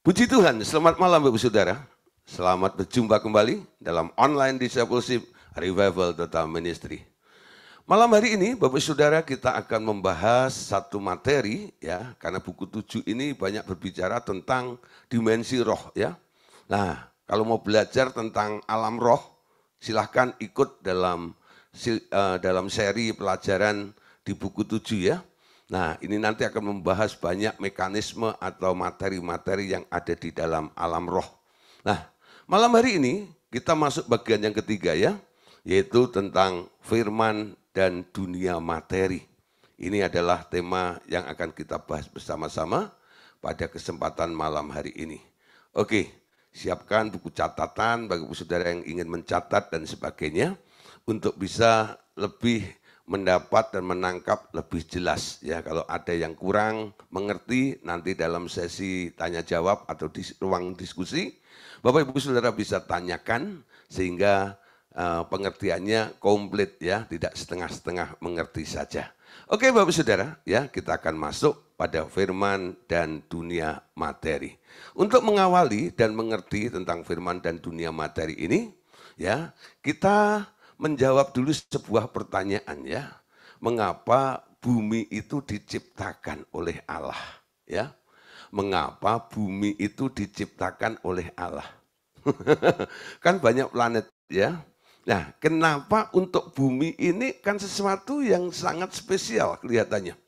Puji Tuhan, selamat malam Bapak Saudara. Selamat berjumpa kembali dalam online discipleship Revival Total Ministry. Malam hari ini Bapak Saudara kita akan membahas satu materi ya, karena buku 7 ini banyak berbicara tentang dimensi roh ya. Nah, kalau mau belajar tentang alam roh, silahkan ikut dalam seri pelajaran di buku 7 ya. Nah, ini nanti akan membahas banyak mekanisme atau materi-materi yang ada di dalam alam roh. Nah, malam hari ini kita masuk bagian yang ketiga ya, yaitu tentang firman dan dunia materi. Ini adalah tema yang akan kita bahas bersama-sama pada kesempatan malam hari ini. Oke, siapkan buku catatan bagi saudara yang ingin mencatat dan sebagainya untuk bisa lebih mendapat dan menangkap lebih jelas ya. Kalau ada yang kurang mengerti nanti dalam sesi tanya jawab atau di ruang diskusi, Bapak Ibu Saudara bisa tanyakan sehingga pengertiannya komplit ya, tidak setengah-setengah mengerti saja. Oke Bapak Saudara, ya kita akan masuk pada firman dan dunia materi. Untuk mengawali dan mengerti tentang firman dan dunia materi ini, ya kita menjawab dulu sebuah pertanyaan ya. Mengapa bumi itu diciptakan oleh Allah? Ya. Mengapa bumi itu diciptakan oleh Allah? Kan banyak planet ya. Nah, kenapa untuk bumi ini kan sesuatu yang sangat spesial kelihatannya.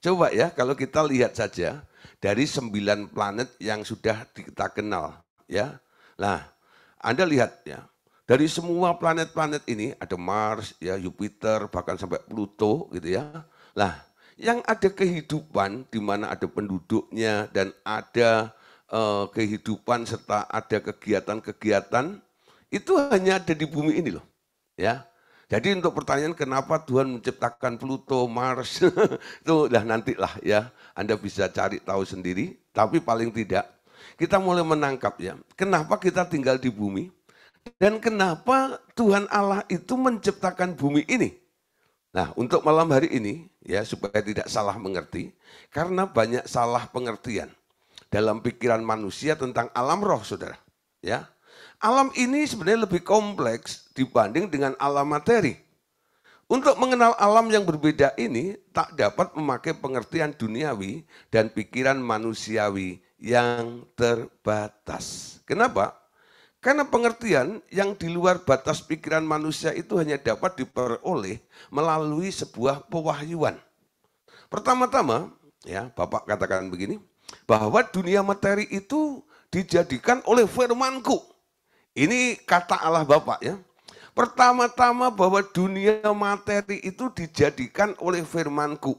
Coba ya, kalau kita lihat saja dari 9 planet yang sudah kita kenal ya. Nah, Anda lihat ya, dari semua planet-planet ini ada Mars, ya Jupiter, bahkan sampai Pluto gitu ya. Nah, yang ada kehidupan di mana ada penduduknya dan ada kehidupan serta ada kegiatan-kegiatan itu hanya ada di bumi ini loh, ya. Jadi untuk pertanyaan kenapa Tuhan menciptakan Pluto, Mars, itu nantilah ya, Anda bisa cari tahu sendiri. Tapi paling tidak kita mulai menangkap ya, kenapa kita tinggal di bumi. Dan kenapa Tuhan Allah itu menciptakan bumi ini? Nah, untuk malam hari ini, ya supaya tidak salah mengerti, karena banyak salah pengertian dalam pikiran manusia tentang alam roh, saudara. Ya, alam ini sebenarnya lebih kompleks dibanding dengan alam materi. Untuk mengenal alam yang berbeda ini, tak dapat memakai pengertian duniawi dan pikiran manusiawi yang terbatas. Kenapa? Karena pengertian yang di luar batas pikiran manusia itu hanya dapat diperoleh melalui sebuah pewahyuan. Pertama-tama, ya Bapak katakan begini, bahwa dunia materi itu dijadikan oleh firman-Ku. Ini kata Allah Bapak ya. Pertama-tama bahwa dunia materi itu dijadikan oleh firman-Ku.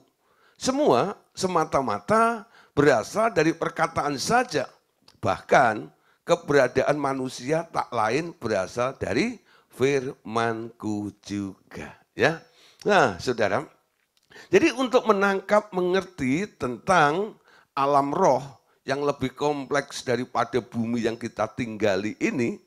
Semua semata-mata berasal dari perkataan saja. Bahkan keberadaan manusia tak lain berasal dari firman-Ku juga. Ya. Nah, saudara, jadi untuk menangkap, mengerti tentang alam roh yang lebih kompleks daripada bumi yang kita tinggali ini,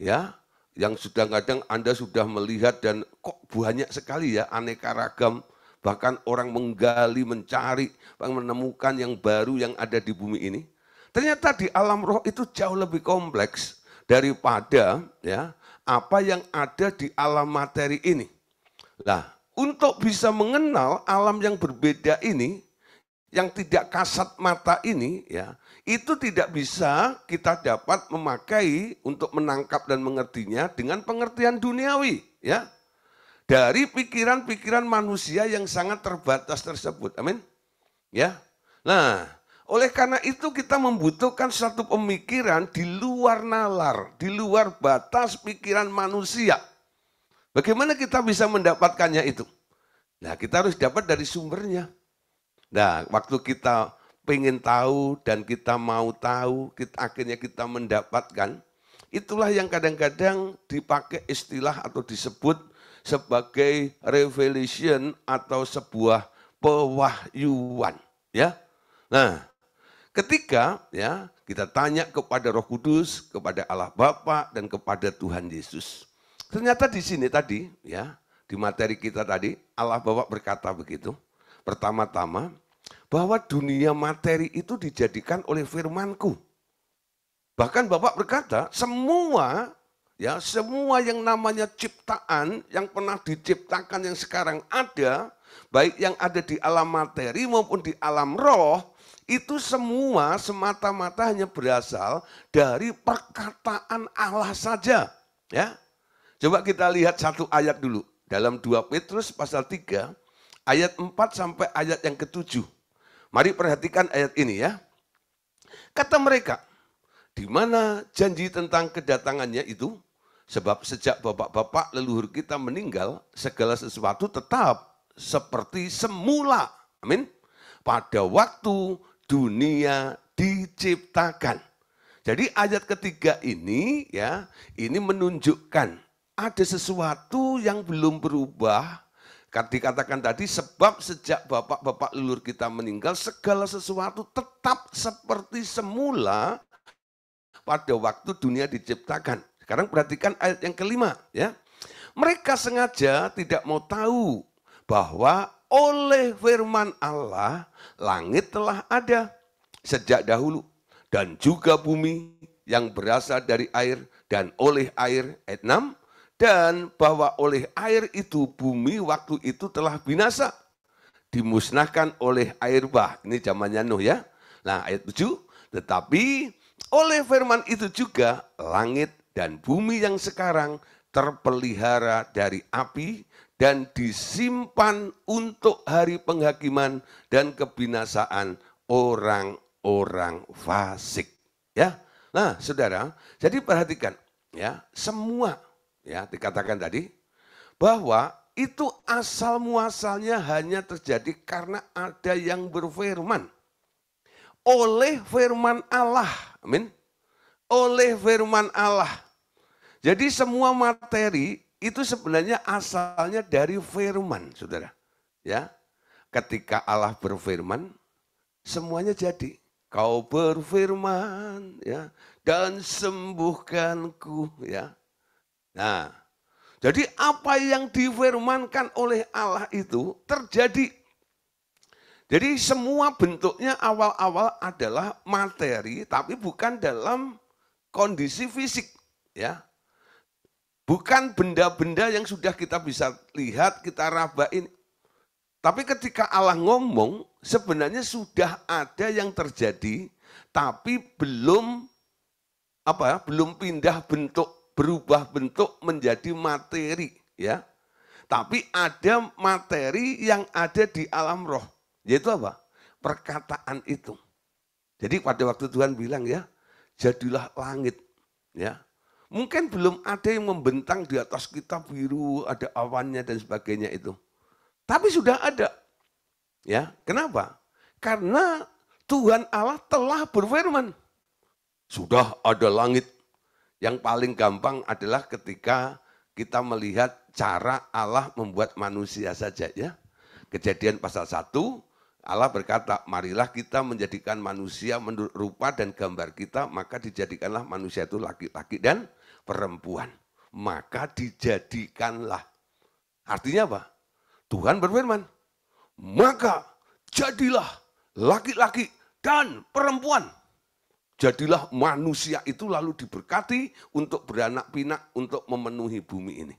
ya, yang sudah kadang Anda sudah melihat dan kok banyak sekali ya, aneka ragam, bahkan orang menggali, mencari, menemukan yang baru yang ada di bumi ini. Ternyata di alam roh itu jauh lebih kompleks daripada ya apa yang ada di alam materi ini. Nah, untuk bisa mengenal alam yang berbeda ini, yang tidak kasat mata ini, ya, itu tidak bisa kita dapat memakai untuk menangkap dan mengertinya dengan pengertian duniawi, ya, dari pikiran-pikiran manusia yang sangat terbatas tersebut. Amin. Ya. Nah, oleh karena itu kita membutuhkan satu pemikiran di luar nalar, di luar batas pikiran manusia. Bagaimana kita bisa mendapatkannya itu? Nah, kita harus dapat dari sumbernya. Nah, waktu kita pengen tahu dan kita mau tahu, akhirnya kita mendapatkan, itulah yang kadang-kadang dipakai istilah atau disebut sebagai revelation atau sebuah pewahyuan. Ya, nah, ketika ya kita tanya kepada Roh Kudus, kepada Allah Bapa dan kepada Tuhan Yesus. Ternyata di sini tadi ya, di materi kita tadi Allah Bapa berkata begitu. Pertama-tama bahwa dunia materi itu dijadikan oleh firman-Ku. Bahkan Bapak berkata, semua yang namanya ciptaan yang pernah diciptakan yang sekarang ada, baik yang ada di alam materi maupun di alam roh, itu semua semata-mata hanya berasal dari perkataan Allah saja. Ya, coba kita lihat satu ayat dulu dalam 2 Petrus pasal 3 ayat 4 sampai ayat yang ke-7. Mari perhatikan ayat ini ya. Kata mereka, di mana janji tentang kedatangannya itu? Sebab sejak bapak-bapak leluhur kita meninggal, segala sesuatu tetap seperti semula. Amin. Pada waktu dunia diciptakan. Jadi ayat ketiga ini ya, ini menunjukkan ada sesuatu yang belum berubah. Dikatakan tadi sebab sejak bapak-bapak leluhur kita meninggal, segala sesuatu tetap seperti semula pada waktu dunia diciptakan. Sekarang perhatikan ayat yang kelima ya. Mereka sengaja tidak mau tahu bahwa oleh firman Allah langit telah ada sejak dahulu dan juga bumi yang berasal dari air dan oleh air. Ayat 6. Dan bahwa oleh air itu bumi waktu itu telah binasa, dimusnahkan oleh air bah. Ini zamannya Nuh ya. Nah ayat 7. Tetapi oleh firman itu juga langit dan bumi yang sekarang terpelihara dari api dan disimpan untuk hari penghakiman dan kebinasaan orang-orang fasik. Ya, nah saudara, jadi perhatikan ya, semua ya dikatakan tadi bahwa itu asal muasalnya hanya terjadi karena ada yang berfirman. Oleh firman Allah, amin. Oleh firman Allah. Jadi semua materi itu sebenarnya asalnya dari firman, saudara. Ya, ketika Allah berfirman, semuanya jadi. Kau berfirman, ya, dan sembuhkanku, ya. Nah, jadi apa yang difirmankan oleh Allah itu terjadi. Jadi semua bentuknya awal-awal adalah materi, tapi bukan dalam kondisi fisik, ya. Bukan benda-benda yang sudah kita bisa lihat, kita rabain. Tapi ketika Allah ngomong, sebenarnya sudah ada yang terjadi, tapi belum pindah bentuk, berubah bentuk menjadi materi, ya. Tapi ada materi yang ada di alam roh, yaitu apa? Perkataan itu. Jadi pada waktu Tuhan bilang ya, jadilah langit, ya. Mungkin belum ada yang membentang di atas kita biru, ada awannya dan sebagainya itu. Tapi sudah ada. Ya, kenapa? Karena Tuhan Allah telah berfirman. Sudah ada langit. Yang paling gampang adalah ketika kita melihat cara Allah membuat manusia saja ya. Kejadian pasal 1, Allah berkata, marilah kita menjadikan manusia menurut rupa dan gambar kita, maka dijadikanlah manusia itu laki-laki dan perempuan. Maka dijadikanlah. Artinya apa? Tuhan berfirman, maka jadilah laki-laki dan perempuan. Jadilah manusia itu lalu diberkati untuk beranak pinak, untuk memenuhi bumi ini.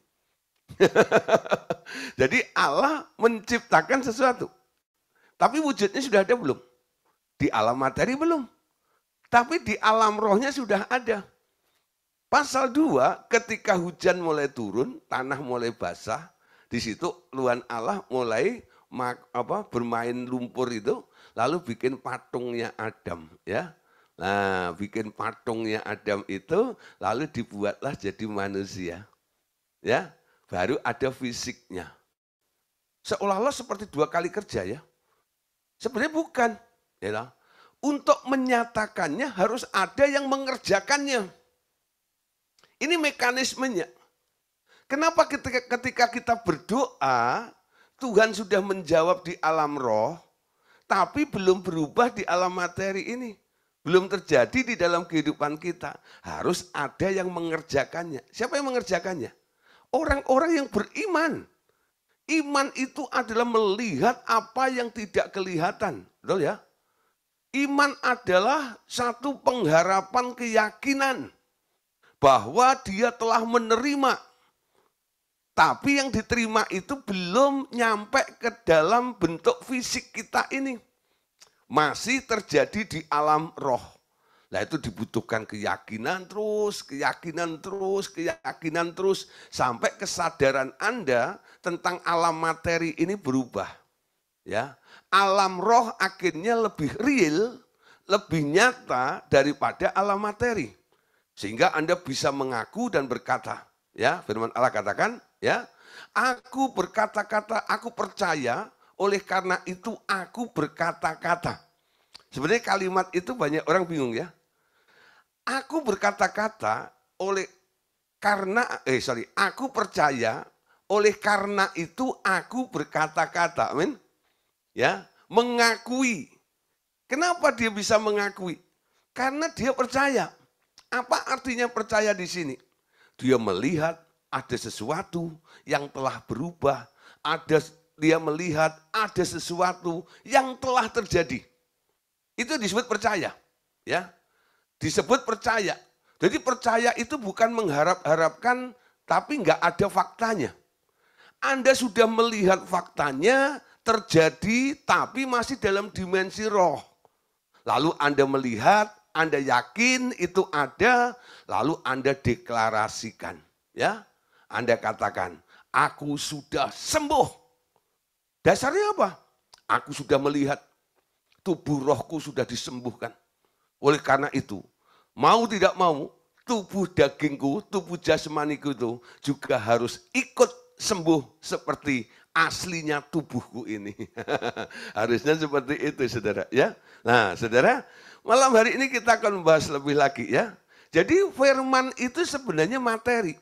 Jadi Allah menciptakan sesuatu. Tapi wujudnya sudah ada belum? Di alam materi belum. Tapi di alam rohnya sudah ada. Pasal 2, ketika hujan mulai turun, tanah mulai basah, di situ Tuhan Allah mulai bermain lumpur itu, lalu bikin patungnya Adam, ya. Nah, bikin patungnya Adam itu, lalu dibuatlah jadi manusia, ya. Baru ada fisiknya. Seolah-olah seperti 2 kali kerja ya. Sebenarnya bukan. Ya. Untuk menyatakannya harus ada yang mengerjakannya. Ini mekanismenya. Kenapa ketika kita berdoa, Tuhan sudah menjawab di alam roh, tapi belum berubah di alam materi ini. Belum terjadi di dalam kehidupan kita. Harus ada yang mengerjakannya. Siapa yang mengerjakannya? Orang-orang yang beriman. Iman itu adalah melihat apa yang tidak kelihatan. Betul ya? Iman adalah satu pengharapan keyakinan bahwa dia telah menerima. Tapi yang diterima itu belum nyampe ke dalam bentuk fisik kita ini. Masih terjadi di alam roh. Nah itu dibutuhkan keyakinan terus, keyakinan terus, keyakinan terus. Sampai kesadaran Anda tentang alam materi ini berubah. Ya, alam roh akhirnya lebih real, lebih nyata daripada alam materi. Sehingga Anda bisa mengaku dan berkata, ya firman Allah katakan, ya, aku berkata-kata, aku percaya, oleh karena itu aku berkata-kata. Sebenarnya kalimat itu banyak orang bingung ya. Aku berkata-kata aku percaya, oleh karena itu aku berkata-kata. Amin. Ya, mengakui. Kenapa dia bisa mengakui? Karena dia percaya. Apa artinya percaya di sini? Dia melihat ada sesuatu yang telah berubah, dia melihat ada sesuatu yang telah terjadi. Itu disebut percaya, ya. Disebut percaya. Jadi percaya itu bukan mengharap-harapkan tapi nggak ada faktanya. Anda sudah melihat faktanya terjadi tapi masih dalam dimensi roh. Lalu Anda melihat, Anda yakin itu ada, lalu Anda deklarasikan, ya. Anda katakan, aku sudah sembuh. Dasarnya apa? Aku sudah melihat tubuh rohku sudah disembuhkan. Oleh karena itu, mau tidak mau, tubuh dagingku, tubuh jasmaniku itu juga harus ikut sembuh seperti aslinya tubuhku ini. Harusnya seperti itu, saudara. Ya, nah, saudara, malam hari ini kita akan membahas lebih lagi ya. Jadi firman itu sebenarnya materi,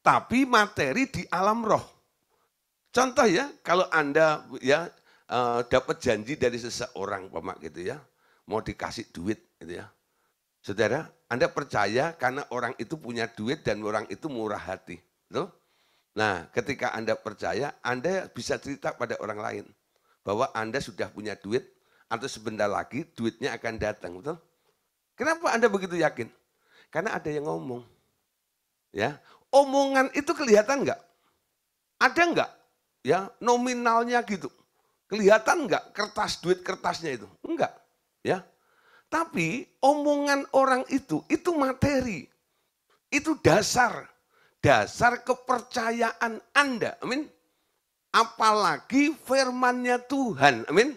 tapi materi di alam roh. Contoh ya, kalau Anda ya dapat janji dari seseorang, Pak, gitu ya, mau dikasih duit, gitu ya. Saudara, Anda percaya karena orang itu punya duit dan orang itu murah hati, betul? Nah, ketika Anda percaya, Anda bisa cerita pada orang lain bahwa Anda sudah punya duit atau sebentar lagi duitnya akan datang, betul? Kenapa Anda begitu yakin? Karena ada yang ngomong. Ya, omongan itu kelihatan enggak? Ada enggak? Ya, nominalnya gitu. Kelihatan enggak kertas duit kertasnya itu? Enggak, ya. Tapi omongan orang itu materi. Itu dasar kepercayaan Anda, amin. Apalagi firman-Nya Tuhan, amin.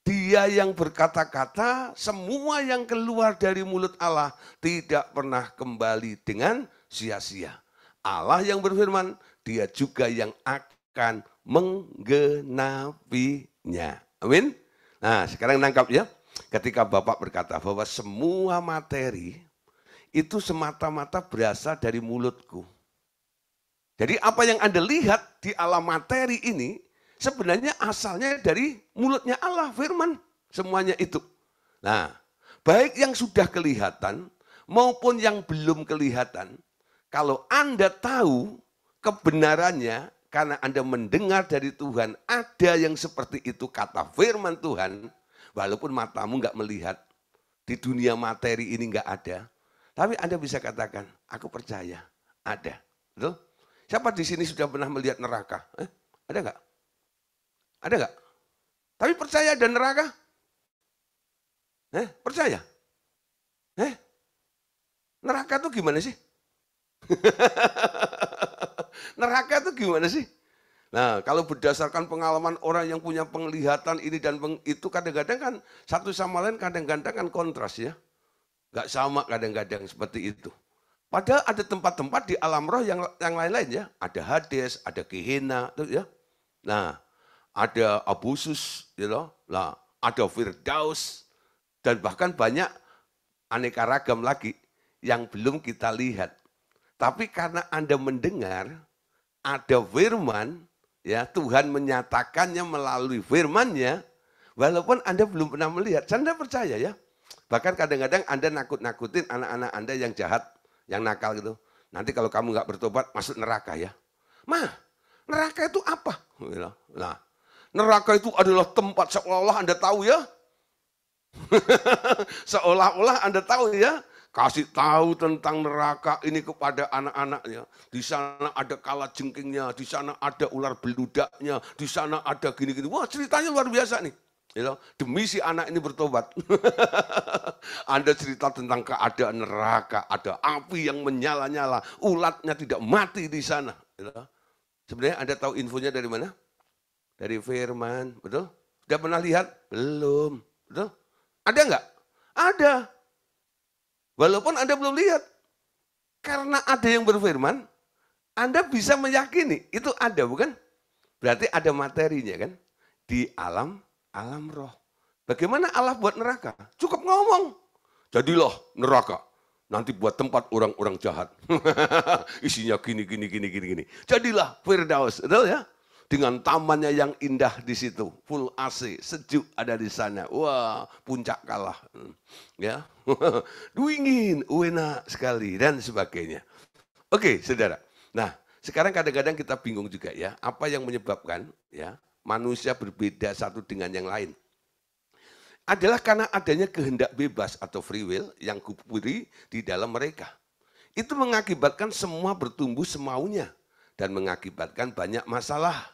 Dia yang berkata-kata, semua yang keluar dari mulut Allah tidak pernah kembali dengan sia-sia. Allah yang berfirman, dia juga yang akan menggenapinya. Amin. Nah, sekarang nangkap ya. Ketika Bapak berkata bahwa semua materi itu semata-mata berasal dari mulutku. Jadi apa yang Anda lihat di alam materi ini sebenarnya asalnya dari mulutnya Allah, firman. Semuanya itu. Nah, baik yang sudah kelihatan maupun yang belum kelihatan. Kalau Anda tahu kebenarannya karena Anda mendengar dari Tuhan ada yang seperti itu kata firman Tuhan. Walaupun matamu nggak melihat, di dunia materi ini nggak ada. Tapi Anda bisa katakan, aku percaya, ada. Betul? Siapa di sini sudah pernah melihat neraka? Ada nggak? Ada nggak? Tapi percaya ada neraka? Percaya? Neraka itu gimana sih? Neraka itu gimana sih? Nah, kalau berdasarkan pengalaman orang yang punya penglihatan ini dan itu kadang-kadang kan satu sama lain kadang-kadang kan kontras ya. Gak sama kadang-kadang seperti itu. Padahal ada tempat-tempat di alam roh yang lain-lain ya. Ada Hades, ada Gehenna, ya. Nah, ada Abusus, gitu. Nah, ada Firdaus, dan bahkan banyak aneka ragam lagi yang belum kita lihat. Tapi karena Anda mendengar, ada firman, ya Tuhan menyatakannya melalui firman-Nya, walaupun Anda belum pernah melihat. Anda percaya ya? Bahkan kadang-kadang Anda nakut-nakutin anak-anak Anda yang jahat, yang nakal gitu. Nanti kalau kamu nggak bertobat, masuk neraka ya. Neraka itu apa? Nah, neraka itu adalah tempat seolah-olah Anda tahu ya. Seolah-olah Anda tahu ya, kasih tahu tentang neraka ini kepada anak-anaknya. Di sana ada kalajengkingnya, di sana ada ular beludaknya, di sana ada gini-gini. Wah, ceritanya luar biasa nih. You know, demi si anak ini bertobat. Anda cerita tentang keadaan neraka, ada api yang menyala-nyala, ulatnya tidak mati di sana. You know. Sebenarnya Anda tahu infonya dari mana? Dari firman, betul? Sudah pernah lihat? Belum, betul? Ada enggak? Ada. Walaupun Anda belum lihat. Karena ada yang berfirman, Anda bisa meyakini itu ada, bukan? Berarti ada materinya kan? Di alam roh. Bagaimana Allah buat neraka? Cukup ngomong. Jadilah neraka. Nanti buat tempat orang-orang jahat. Isinya gini. Jadilah Firdaus, betul ya? Dengan tamannya yang indah di situ, full AC, sejuk ada di sana. Wah, puncak kalah. Ya. Duingin, enak sekali dan sebagainya. Oke, Saudara. Nah, sekarang kadang-kadang kita bingung juga ya, apa yang menyebabkan ya manusia berbeda satu dengan yang lain. Adalah karena adanya kehendak bebas atau free will yang kupuri di dalam mereka. Itu mengakibatkan semua bertumbuh semaunya dan mengakibatkan banyak masalah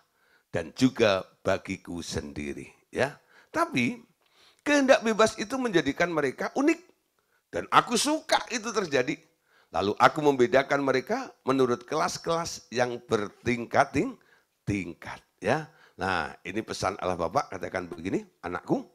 dan juga bagiku sendiri, ya. Tapi kehendak bebas itu menjadikan mereka unik dan aku suka itu terjadi. Lalu aku membedakan mereka menurut kelas-kelas yang bertingkat-tingkat, ya. Nah, ini pesan Allah Bapa, katakan begini, anakku,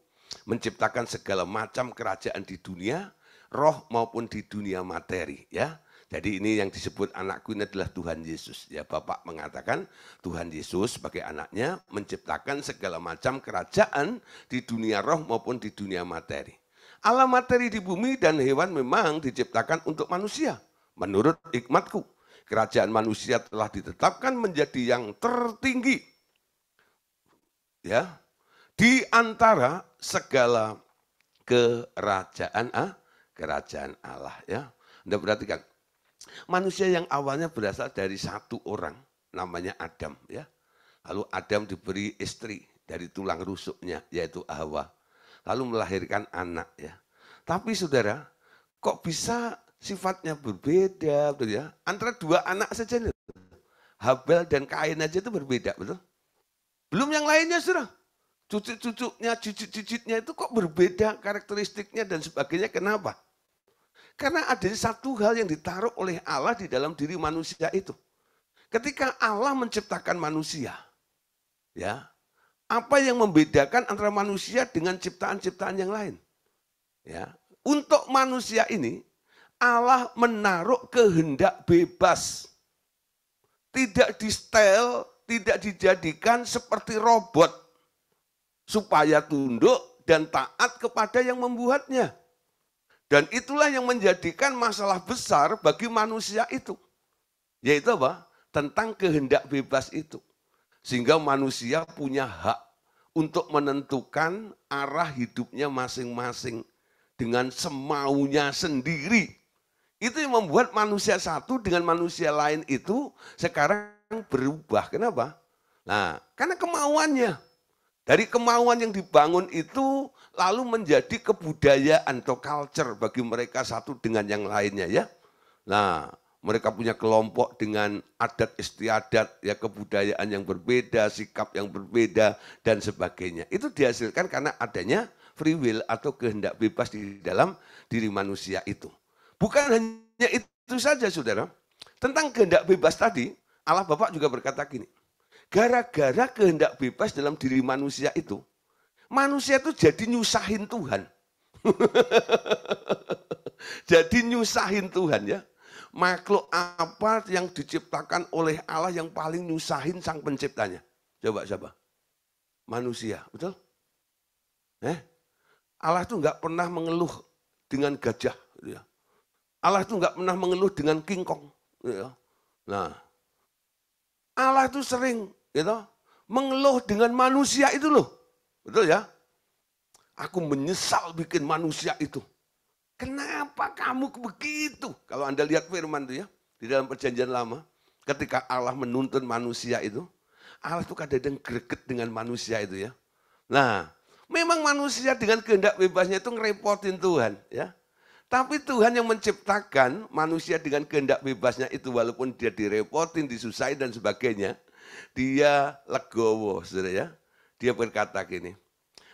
menciptakan segala macam kerajaan di dunia, roh maupun di dunia materi, ya. Jadi ini yang disebut anakku ini adalah Tuhan Yesus. Ya, Bapak mengatakan Tuhan Yesus sebagai anaknya menciptakan segala macam kerajaan di dunia roh maupun di dunia materi. Alam materi di bumi dan hewan memang diciptakan untuk manusia. Menurut hikmatku, kerajaan manusia telah ditetapkan menjadi yang tertinggi. Ya, di antara segala kerajaan Allah, ya. Anda perhatikan, manusia yang awalnya berasal dari satu orang, namanya Adam, ya. Lalu Adam diberi istri dari tulang rusuknya, yaitu Hawa. Lalu melahirkan anak, ya. Tapi saudara, kok bisa sifatnya berbeda, betul ya? Antara dua anak saja nih, Habel dan Kain aja itu berbeda, betul? Belum yang lainnya, saudara. Cucu-cucunya, cicit-cicitnya itu kok berbeda karakteristiknya dan sebagainya. Kenapa? Karena ada satu hal yang ditaruh oleh Allah di dalam diri manusia itu. Ketika Allah menciptakan manusia, ya, apa yang membedakan antara manusia dengan ciptaan-ciptaan yang lain? Ya, untuk manusia ini Allah menaruh kehendak bebas. Tidak di-setel, tidak dijadikan seperti robot supaya tunduk dan taat kepada yang membuatnya. Dan itulah yang menjadikan masalah besar bagi manusia itu. Yaitu apa? Tentang kehendak bebas itu. Sehingga manusia punya hak untuk menentukan arah hidupnya masing-masing dengan semaunya sendiri. Itu yang membuat manusia satu dengan manusia lain itu sekarang berubah. Kenapa? Nah, karena kemauannya. Dari kemauan yang dibangun itu lalu menjadi kebudayaan atau culture bagi mereka satu dengan yang lainnya, ya. Nah, mereka punya kelompok dengan adat istiadat, ya, kebudayaan yang berbeda, sikap yang berbeda dan sebagainya. Itu dihasilkan karena adanya free will atau kehendak bebas di dalam diri manusia itu. Bukan hanya itu saja, saudara. Tentang kehendak bebas tadi, Allah Bapa juga berkata gini, gara-gara kehendak bebas dalam diri manusia itu jadi nyusahin Tuhan. Jadi nyusahin Tuhan, ya. Makhluk apa yang diciptakan oleh Allah yang paling nyusahin sang penciptanya? Coba siapa? Manusia, betul? Allah itu nggak pernah mengeluh dengan gajah, gitu ya. Allah itu nggak pernah mengeluh dengan kingkong, gitu ya. Nah, Allah itu sering, gitu, mengeluh dengan manusia itu loh, betul ya? Aku menyesal bikin manusia itu. Kenapa kamu begitu? Kalau Anda lihat firman itu ya, di dalam perjanjian lama, ketika Allah menuntun manusia itu, Allah itu kadang-kadang greget dengan manusia itu ya. Nah, Memang manusia dengan kehendak bebasnya itu ngerepotin Tuhan, ya. Tapi Tuhan yang menciptakan manusia dengan kehendak bebasnya itu walaupun dia direpotin, disusahin dan sebagainya, dia legowo, saudara ya. Dia berkata gini,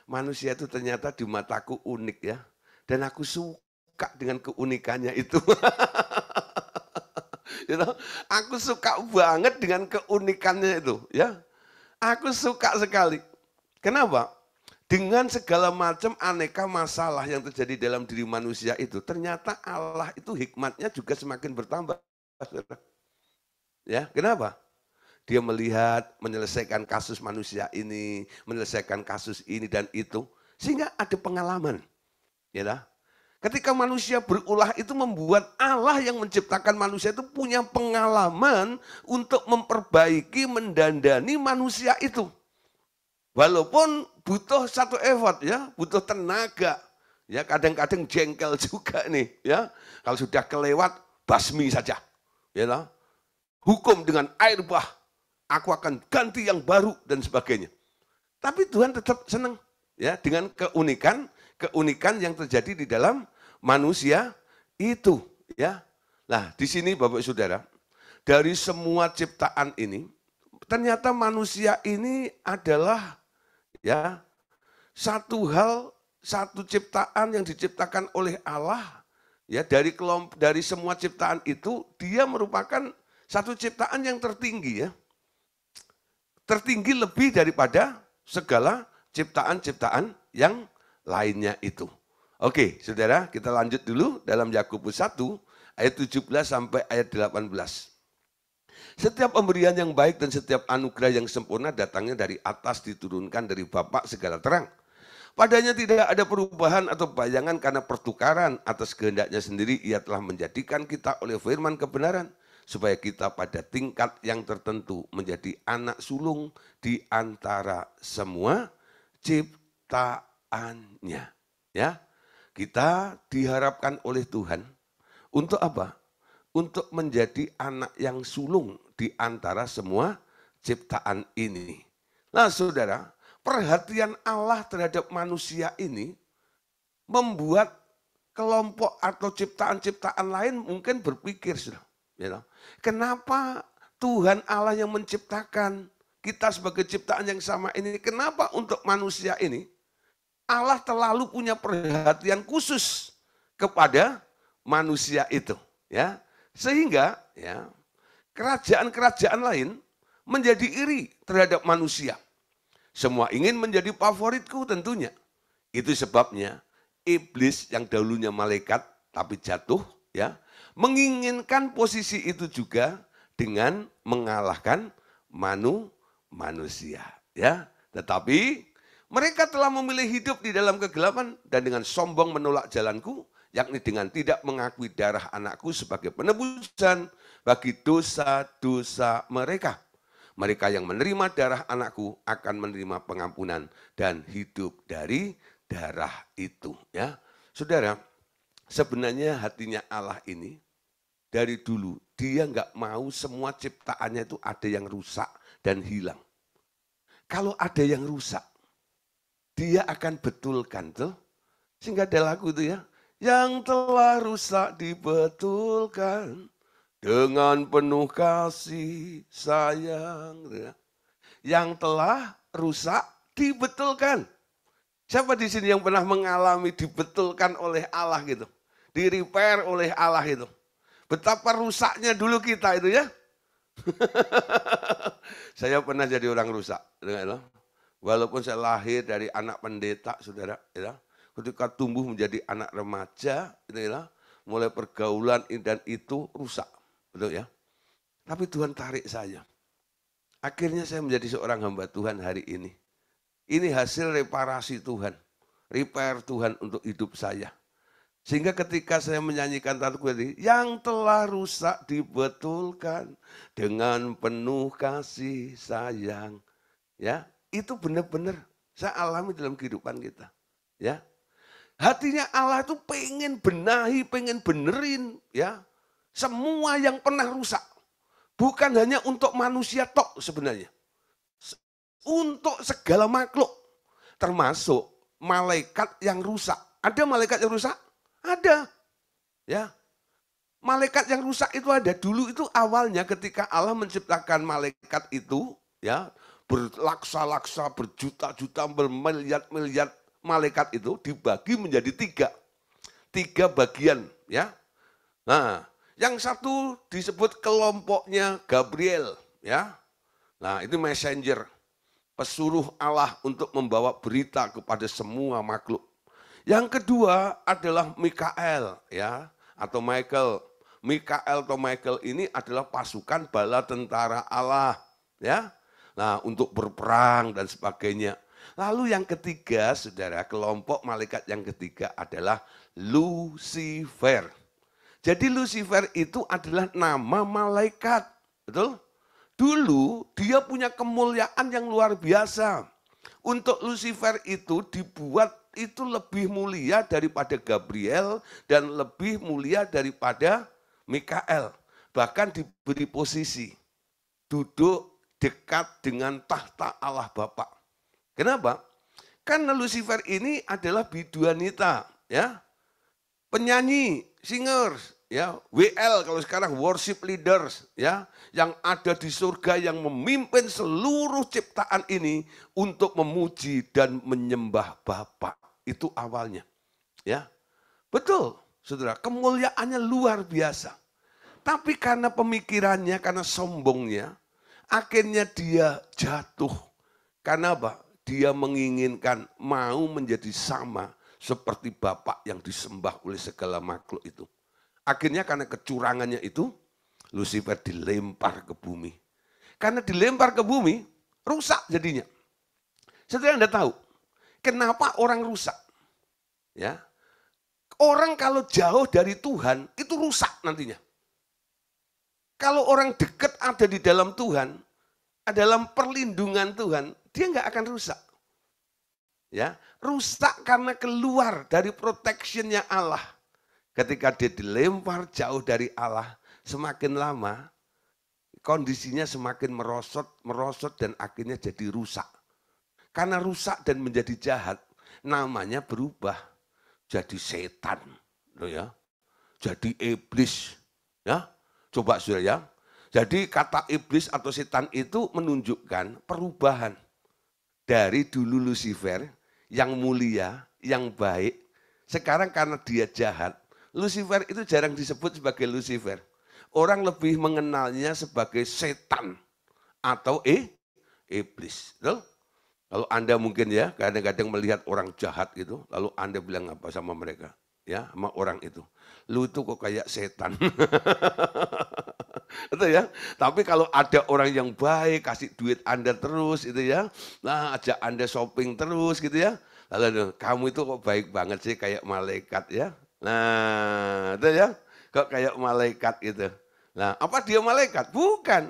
manusia itu ternyata di mataku unik ya, dan aku suka dengan keunikannya itu. You know, aku suka banget dengan keunikannya itu, ya. Aku suka sekali. Kenapa? Dengan segala macam aneka masalah yang terjadi dalam diri manusia itu, ternyata Allah itu hikmatnya juga semakin bertambah. Ya, kenapa? Dia melihat, menyelesaikan kasus manusia ini, menyelesaikan kasus ini dan itu, sehingga ada pengalaman. Ya, ketika manusia berulah itu membuat Allah yang menciptakan manusia itu punya pengalaman untuk memperbaiki, mendandani manusia itu. Walaupun butuh satu effort ya, butuh tenaga. Ya, kadang-kadang jengkel juga nih, ya. Kalau sudah kelewat, basmi saja. Ya, hukum dengan air bah, aku akan ganti yang baru dan sebagainya. Tapi Tuhan tetap senang ya dengan keunikan yang terjadi di dalam manusia itu, ya. Nah, di sini Bapak Saudara, dari semua ciptaan ini, ternyata manusia ini adalah ya, satu ciptaan yang diciptakan oleh Allah, ya dari semua ciptaan itu dia merupakan satu ciptaan yang tertinggi ya, tertinggi lebih daripada segala ciptaan-ciptaan yang lainnya itu. Oke, saudara, kita lanjut dulu dalam Yakobus 1 ayat 17 sampai ayat 18. Setiap pemberian yang baik dan setiap anugerah yang sempurna datangnya dari atas, diturunkan dari Bapa segala terang. Padanya tidak ada perubahan atau bayangan karena pertukaran atas kehendaknya sendiri. Ia telah menjadikan kita oleh firman kebenaran, supaya kita pada tingkat yang tertentu menjadi anak sulung di antara semua ciptaannya. Ya, kita diharapkan oleh Tuhan untuk apa? Untuk menjadi anak yang sulung di antara semua ciptaan ini. Nah saudara, perhatian Allah terhadap manusia ini membuat kelompok atau ciptaan-ciptaan lain mungkin berpikir, kenapa Tuhan Allah yang menciptakan kita sebagai ciptaan yang sama ini, kenapa untuk manusia ini Allah terlalu punya perhatian khusus kepada manusia itu, ya. Sehingga ya kerajaan-kerajaan lain menjadi iri terhadap manusia. Semua ingin menjadi favoritku tentunya. Itu sebabnya iblis yang dahulunya malaikat tapi jatuh ya, menginginkan posisi itu juga dengan mengalahkan manusia ya. Tetapi mereka telah memilih hidup di dalam kegelapan dan dengan sombong menolak jalanku, yakni dengan tidak mengakui darah anakku sebagai penebusan bagi dosa-dosa mereka. Mereka yang menerima darah anakku akan menerima pengampunan dan hidup dari darah itu. Ya, saudara, sebenarnya hatinya Allah ini dari dulu dia nggak mau semua ciptaannya itu ada yang rusak dan hilang. Kalau ada yang rusak, dia akan betulkan tuh. Sehingga ada lagu itu ya, yang telah rusak dibetulkan dengan penuh kasih sayang. Yang telah rusak dibetulkan. Siapa di sini yang pernah mengalami dibetulkan oleh Allah gitu? Di-repair oleh Allah itu. Betapa rusaknya dulu kita itu ya. Saya pernah jadi orang rusak. Walaupun saya lahir dari anak pendeta, saudara. Ketika tumbuh menjadi anak remaja, mulai pergaulan dan itu rusak, betul ya. Tapi Tuhan tarik saya. Akhirnya saya menjadi seorang hamba Tuhan hari ini. Ini hasil reparasi Tuhan, repair Tuhan untuk hidup saya. Sehingga ketika saya menyanyikan lagu ini, yang telah rusak dibetulkan dengan penuh kasih sayang, ya itu benar-benar saya alami dalam kehidupan kita, ya. Hatinya Allah itu pengen benahi, pengen benerin ya. Semua yang pernah rusak. Bukan hanya untuk manusia tok sebenarnya. Untuk segala makhluk. Termasuk malaikat yang rusak. Ada malaikat yang rusak? Ada. Ya. Malaikat yang rusak itu ada. Dulu itu awalnya ketika Allah menciptakan malaikat itu, ya, berlaksa-laksa, berjuta-juta, bermiliar-miliar malaikat itu dibagi menjadi tiga bagian, ya. Nah, yang satu disebut kelompoknya Gabriel, ya. Nah, itu messenger, pesuruh Allah untuk membawa berita kepada semua makhluk. Yang kedua adalah Mikael, ya, atau Michael. Mikael atau Michael ini adalah pasukan bala tentara Allah, ya. Nah, untuk berperang dan sebagainya. Lalu yang ketiga, saudara, kelompok malaikat yang ketiga adalah Lucifer. Jadi Lucifer itu adalah nama malaikat, betul? Dulu dia punya kemuliaan yang luar biasa. Untuk Lucifer itu dibuat itu lebih mulia daripada Gabriel dan lebih mulia daripada Mikael. Bahkan diberi posisi duduk dekat dengan tahta Allah Bapa. Kenapa? Karena Lucifer ini adalah biduanita, ya. Penyanyi, singers, ya, WL kalau sekarang worship leaders, ya, yang ada di surga yang memimpin seluruh ciptaan ini untuk memuji dan menyembah Bapa. Itu awalnya, ya. Betul, saudara, kemuliaannya luar biasa. Tapi karena pemikirannya, karena sombongnya, akhirnya dia jatuh. Karena apa? Dia menginginkan mau menjadi sama seperti Bapa yang disembah oleh segala makhluk itu. Akhirnya karena kecurangannya itu, Lucifer dilempar ke bumi. Karena dilempar ke bumi, rusak jadinya. Saudara Anda tahu, kenapa orang rusak? Ya, orang kalau jauh dari Tuhan, itu rusak nantinya. Kalau orang dekat ada di dalam Tuhan, dalam perlindungan Tuhan, dia nggak akan rusak. Ya, rusak karena keluar dari protectionnya Allah. Ketika dia dilempar jauh dari Allah, semakin lama kondisinya semakin merosot dan akhirnya jadi rusak. Karena rusak dan menjadi jahat, namanya berubah jadi setan, loh ya, jadi iblis, ya. Coba saudara ya. Jadi kata iblis atau setan itu menunjukkan perubahan dari dulu Lucifer yang mulia, yang baik. Sekarang karena dia jahat, Lucifer itu jarang disebut sebagai Lucifer. Orang lebih mengenalnya sebagai setan atau iblis. Betul? Kalau Anda mungkin ya kadang-kadang melihat orang jahat gitu, lalu Anda bilang apa sama mereka? Ya, sama orang itu. Lu itu kok kayak setan. Betul ya? Tapi kalau ada orang yang baik, kasih duit Anda terus gitu ya. Nah, ajak Anda shopping terus gitu ya. Lalu kamu itu kok baik banget sih kayak malaikat ya. Nah, itu ya. Kok kayak malaikat gitu. Nah, apa dia malaikat? Bukan.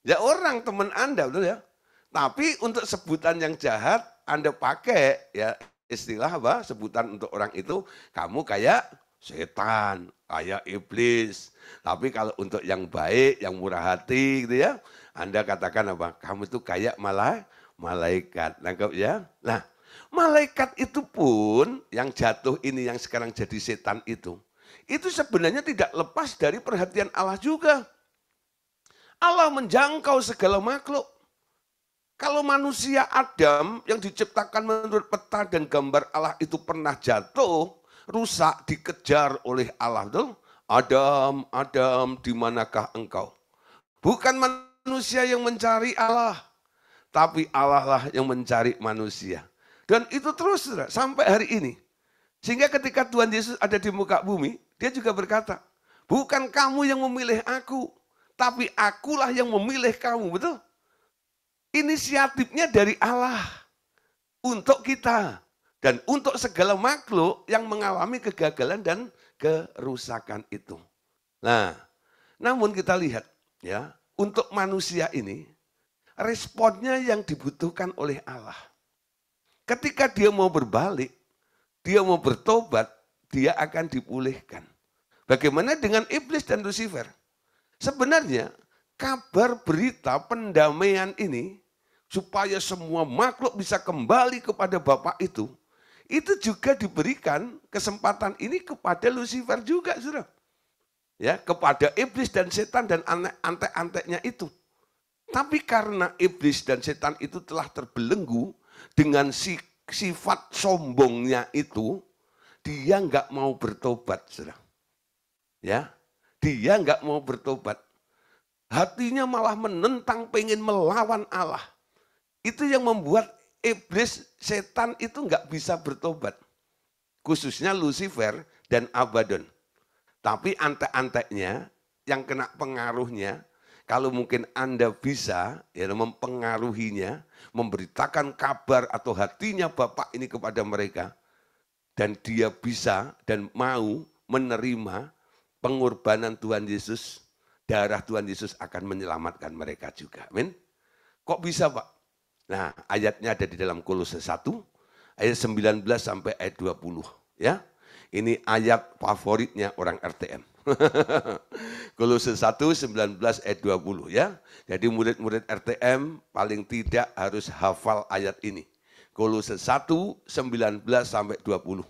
Ya orang teman Anda, betul ya. Tapi untuk sebutan yang jahat Anda pakai ya istilah apa? Sebutan untuk orang itu kamu kayak setan, kayak iblis. Tapi kalau untuk yang baik, yang murah hati gitu ya, Anda katakan apa? Kamu itu kayak malaikat. Nangkep ya? Nah, malaikat itu pun yang jatuh ini yang sekarang jadi setan itu sebenarnya tidak lepas dari perhatian Allah juga. Allah menjangkau segala makhluk. Kalau manusia Adam yang diciptakan menurut peta dan gambar Allah itu pernah jatuh, rusak, dikejar oleh Allah. Betul? Adam, Adam, di manakah engkau? Bukan manusia yang mencari Allah, tapi Allah lah yang mencari manusia. Dan itu terus sampai hari ini. Sehingga ketika Tuhan Yesus ada di muka bumi, dia juga berkata, bukan kamu yang memilih aku, tapi akulah yang memilih kamu. Betul? Inisiatifnya dari Allah untuk kita dan untuk segala makhluk yang mengalami kegagalan dan kerusakan itu. Nah, namun kita lihat ya, untuk manusia ini responnya yang dibutuhkan oleh Allah. Ketika dia mau berbalik, dia mau bertobat, dia akan dipulihkan. Bagaimana dengan iblis dan Lucifer? Sebenarnya kabar berita pendamaian ini supaya semua makhluk bisa kembali kepada Bapa itu itu juga diberikan kesempatan ini kepada Lucifer juga, saudara. Ya, kepada iblis dan setan dan antek-anteknya itu. Tapi karena iblis dan setan itu telah terbelenggu dengan sifat sombongnya itu, dia nggak mau bertobat, saudara. Ya, dia nggak mau bertobat. Hatinya malah menentang, pengen melawan Allah. Itu yang membuat iblis, setan itu nggak bisa bertobat. Khususnya Lucifer dan Abaddon. Tapi antek-anteknya yang kena pengaruhnya, kalau mungkin Anda bisa ya mempengaruhinya, memberitakan kabar atau hatinya Bapak ini kepada mereka, dan dia bisa dan mau menerima pengorbanan Tuhan Yesus, darah Tuhan Yesus akan menyelamatkan mereka juga. Amin. Kok bisa, Pak? Nah, ayatnya ada di dalam Kolose 1, ayat 19 sampai ayat 20. Ya, ini ayat favoritnya orang RTM. Kolose 1, 19 ayat 20 ya. Jadi murid-murid RTM paling tidak harus hafal ayat ini. Kolose 1, 19 sampai 20.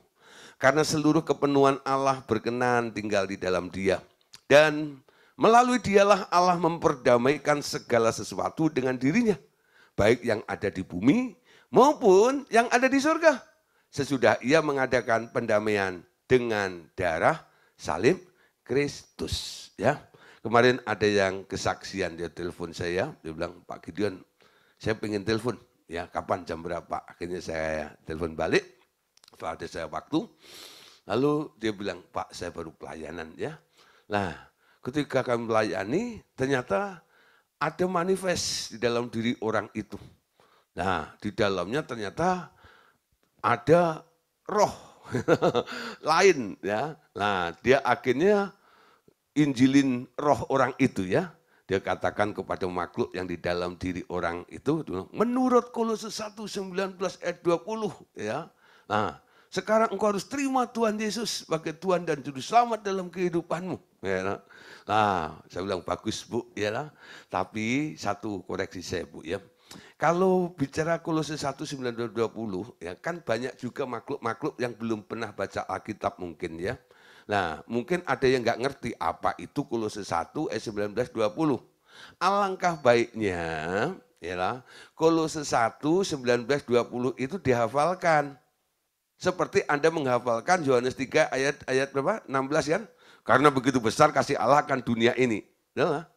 Karena seluruh kepenuhan Allah berkenan tinggal di dalam Dia. Dan melalui Dialah Allah memperdamaikan segala sesuatu dengan dirinya. Baik yang ada di bumi maupun yang ada di surga. Sesudah ia mengadakan pendamaian dengan darah salib Kristus. Ya, kemarin ada yang kesaksian, dia telepon saya, dia bilang, Pak Gideon, saya pengen telepon. Ya, kapan, jam berapa? Akhirnya saya telepon balik, setelah ada saya waktu. Lalu dia bilang, Pak, saya baru pelayanan ya. Nah, ketika kami melayani, ternyata ada manifest di dalam diri orang itu. Nah, di dalamnya ternyata ada roh lain ya. Nah, dia akhirnya injilin roh orang itu ya. Dia katakan kepada makhluk yang di dalam diri orang itu, menurut Kolose 1, 19 ayat 20 ya. Nah, sekarang engkau harus terima Tuhan Yesus sebagai Tuhan dan Juru Selamat dalam kehidupanmu. Ya. Nah, saya bilang bagus Bu, ya. Tapi satu koreksi saya Bu ya. Kalau bicara Kolose 1, 19, 20, ya kan banyak juga makhluk-makhluk yang belum pernah baca Alkitab mungkin ya. Nah, mungkin ada yang nggak ngerti apa itu Kolose 1 ayat 19, 20. Alangkah baiknya, ya, Kolose 1, 19, 20 itu dihafalkan. Seperti Anda menghafalkan Yohanes 3 ayat berapa? 16 kan? Karena begitu besar kasih Allah akan dunia ini. Nah,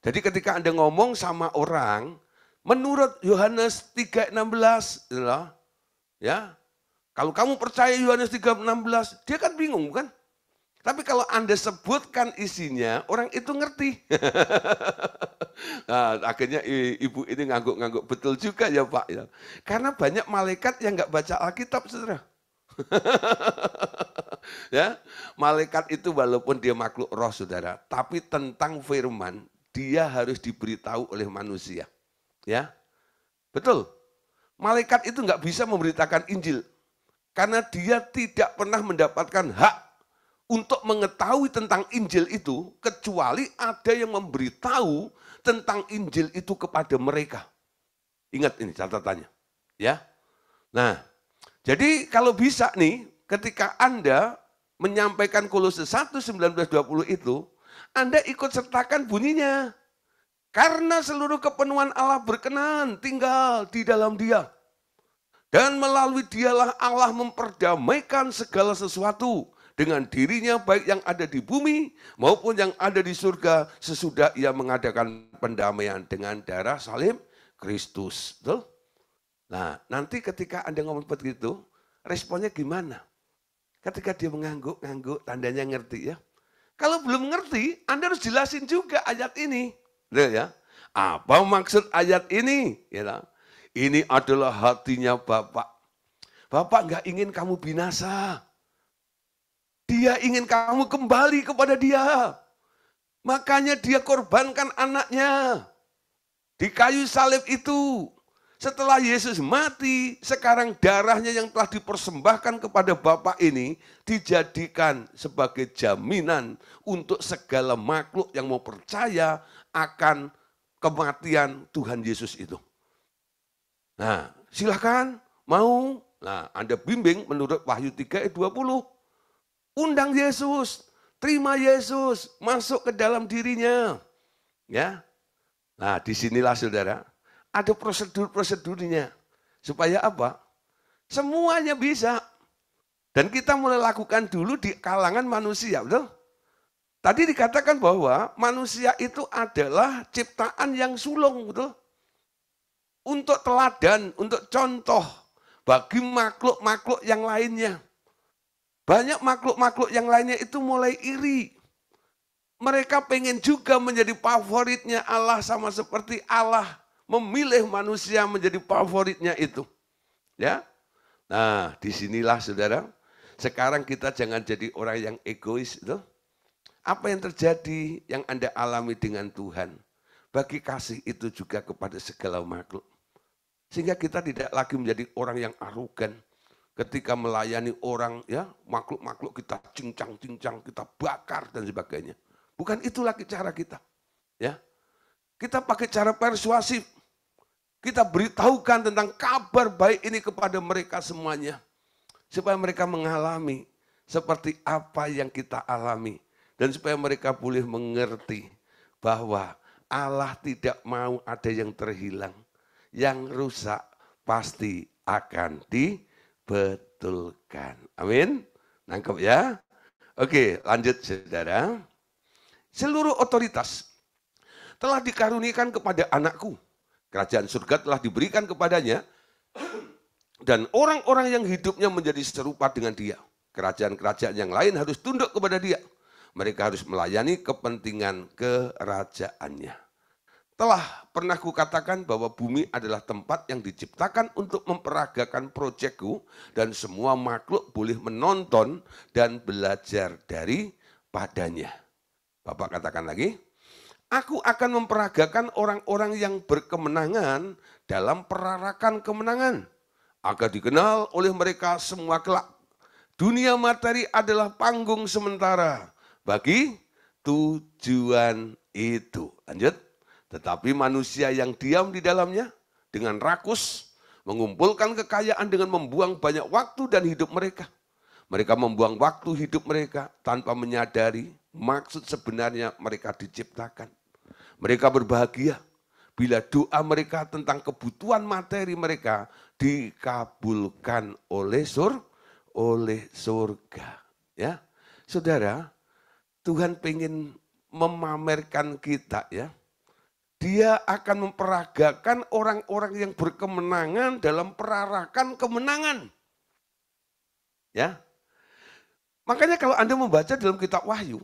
jadi ketika Anda ngomong sama orang, menurut Yohanes 3:16, ya, kalau kamu percaya Yohanes 3:16, dia kan bingung kan? Tapi kalau Anda sebutkan isinya, orang itu ngerti. Nah, akhirnya ibu ini ngangguk-ngangguk, betul juga ya Pak. Ya. Karena banyak malaikat yang nggak baca Alkitab, saudara. Ya, malaikat itu walaupun dia makhluk roh, saudara, tapi tentang firman dia harus diberitahu oleh manusia. Ya, betul. Malaikat itu nggak bisa memberitakan Injil karena dia tidak pernah mendapatkan hak untuk mengetahui tentang Injil itu kecuali ada yang memberitahu tentang Injil itu kepada mereka. Ingat ini catatannya, ya. Nah, jadi kalau bisa nih, ketika Anda menyampaikan Kolose 1, 19, 20 itu, Anda ikut sertakan bunyinya. Karena seluruh kepenuhan Allah berkenan tinggal di dalam Dia. Dan melalui Dialah Allah memperdamaikan segala sesuatu dengan dirinya, baik yang ada di bumi maupun yang ada di surga, sesudah ia mengadakan pendamaian dengan darah salib Kristus. Betul? Nah, nanti ketika Anda ngomong seperti itu, responnya gimana? Ketika dia mengangguk-ngangguk, tandanya ngerti ya. Kalau belum ngerti, Anda harus jelasin juga ayat ini. Ya. Apa maksud ayat ini? Ya. Ini adalah hatinya Bapak. Bapak nggak ingin kamu binasa. Dia ingin kamu kembali kepada Dia. Makanya Dia korbankan anaknya di kayu salib itu. Setelah Yesus mati, sekarang darahnya yang telah dipersembahkan kepada Bapa ini dijadikan sebagai jaminan untuk segala makhluk yang mau percaya akan kematian Tuhan Yesus itu. Nah, silakan mau Nah, Anda bimbing menurut Wahyu 3 ayat 20. Undang Yesus, terima Yesus, masuk ke dalam dirinya. Ya. Nah, disinilah saudara, ada prosedur-prosedurnya. Supaya apa? Semuanya bisa. Dan kita mulai lakukan dulu di kalangan manusia, betul? Tadi dikatakan bahwa manusia itu adalah ciptaan yang sulung, betul? Untuk teladan, untuk contoh bagi makhluk-makhluk yang lainnya. Banyak makhluk-makhluk yang lainnya itu mulai iri. Mereka pengen juga menjadi favoritnya Allah sama seperti Allah memilih manusia menjadi favoritnya itu. Ya. Nah, disinilah saudara, sekarang kita jangan jadi orang yang egois. Itu. Apa yang terjadi yang Anda alami dengan Tuhan, bagi kasih itu juga kepada segala makhluk. Sehingga kita tidak lagi menjadi orang yang arogan. Ketika melayani orang, ya makhluk-makhluk kita cincang-cincang, kita bakar dan sebagainya. Bukan itu lagi cara kita. Ya, kita pakai cara persuasif. Kita beritahukan tentang kabar baik ini kepada mereka semuanya. Supaya mereka mengalami seperti apa yang kita alami. Dan supaya mereka boleh mengerti bahwa Allah tidak mau ada yang terhilang. Yang rusak pasti akan dibetulkan. Amin. Nangkep ya? Oke, lanjut saudara. Seluruh otoritas telah dikaruniakan kepada anakku. Kerajaan surga telah diberikan kepadanya. Dan orang-orang yang hidupnya menjadi serupa dengan dia. Kerajaan-kerajaan yang lain harus tunduk kepada dia. Mereka harus melayani kepentingan kerajaannya. Telah pernah kukatakan bahwa bumi adalah tempat yang diciptakan untuk memperagakan proyekku. Dan semua makhluk boleh menonton dan belajar daripadanya. Bapak katakan lagi, aku akan memperagakan orang-orang yang berkemenangan dalam perarakan kemenangan. Agar dikenal oleh mereka semua kelak. Dunia materi adalah panggung sementara bagi tujuan itu. Lanjut. Tetapi manusia yang diam di dalamnya dengan rakus, mengumpulkan kekayaan dengan membuang banyak waktu dan hidup mereka. Mereka membuang waktu hidup mereka tanpa menyadari maksud sebenarnya mereka diciptakan. Mereka berbahagia bila doa mereka tentang kebutuhan materi mereka dikabulkan oleh surga. Ya, saudara, Tuhan pengen memamerkan kita ya. Dia akan memperagakan orang-orang yang berkemenangan dalam perarakan kemenangan. Ya. Makanya kalau Anda membaca dalam kitab Wahyu,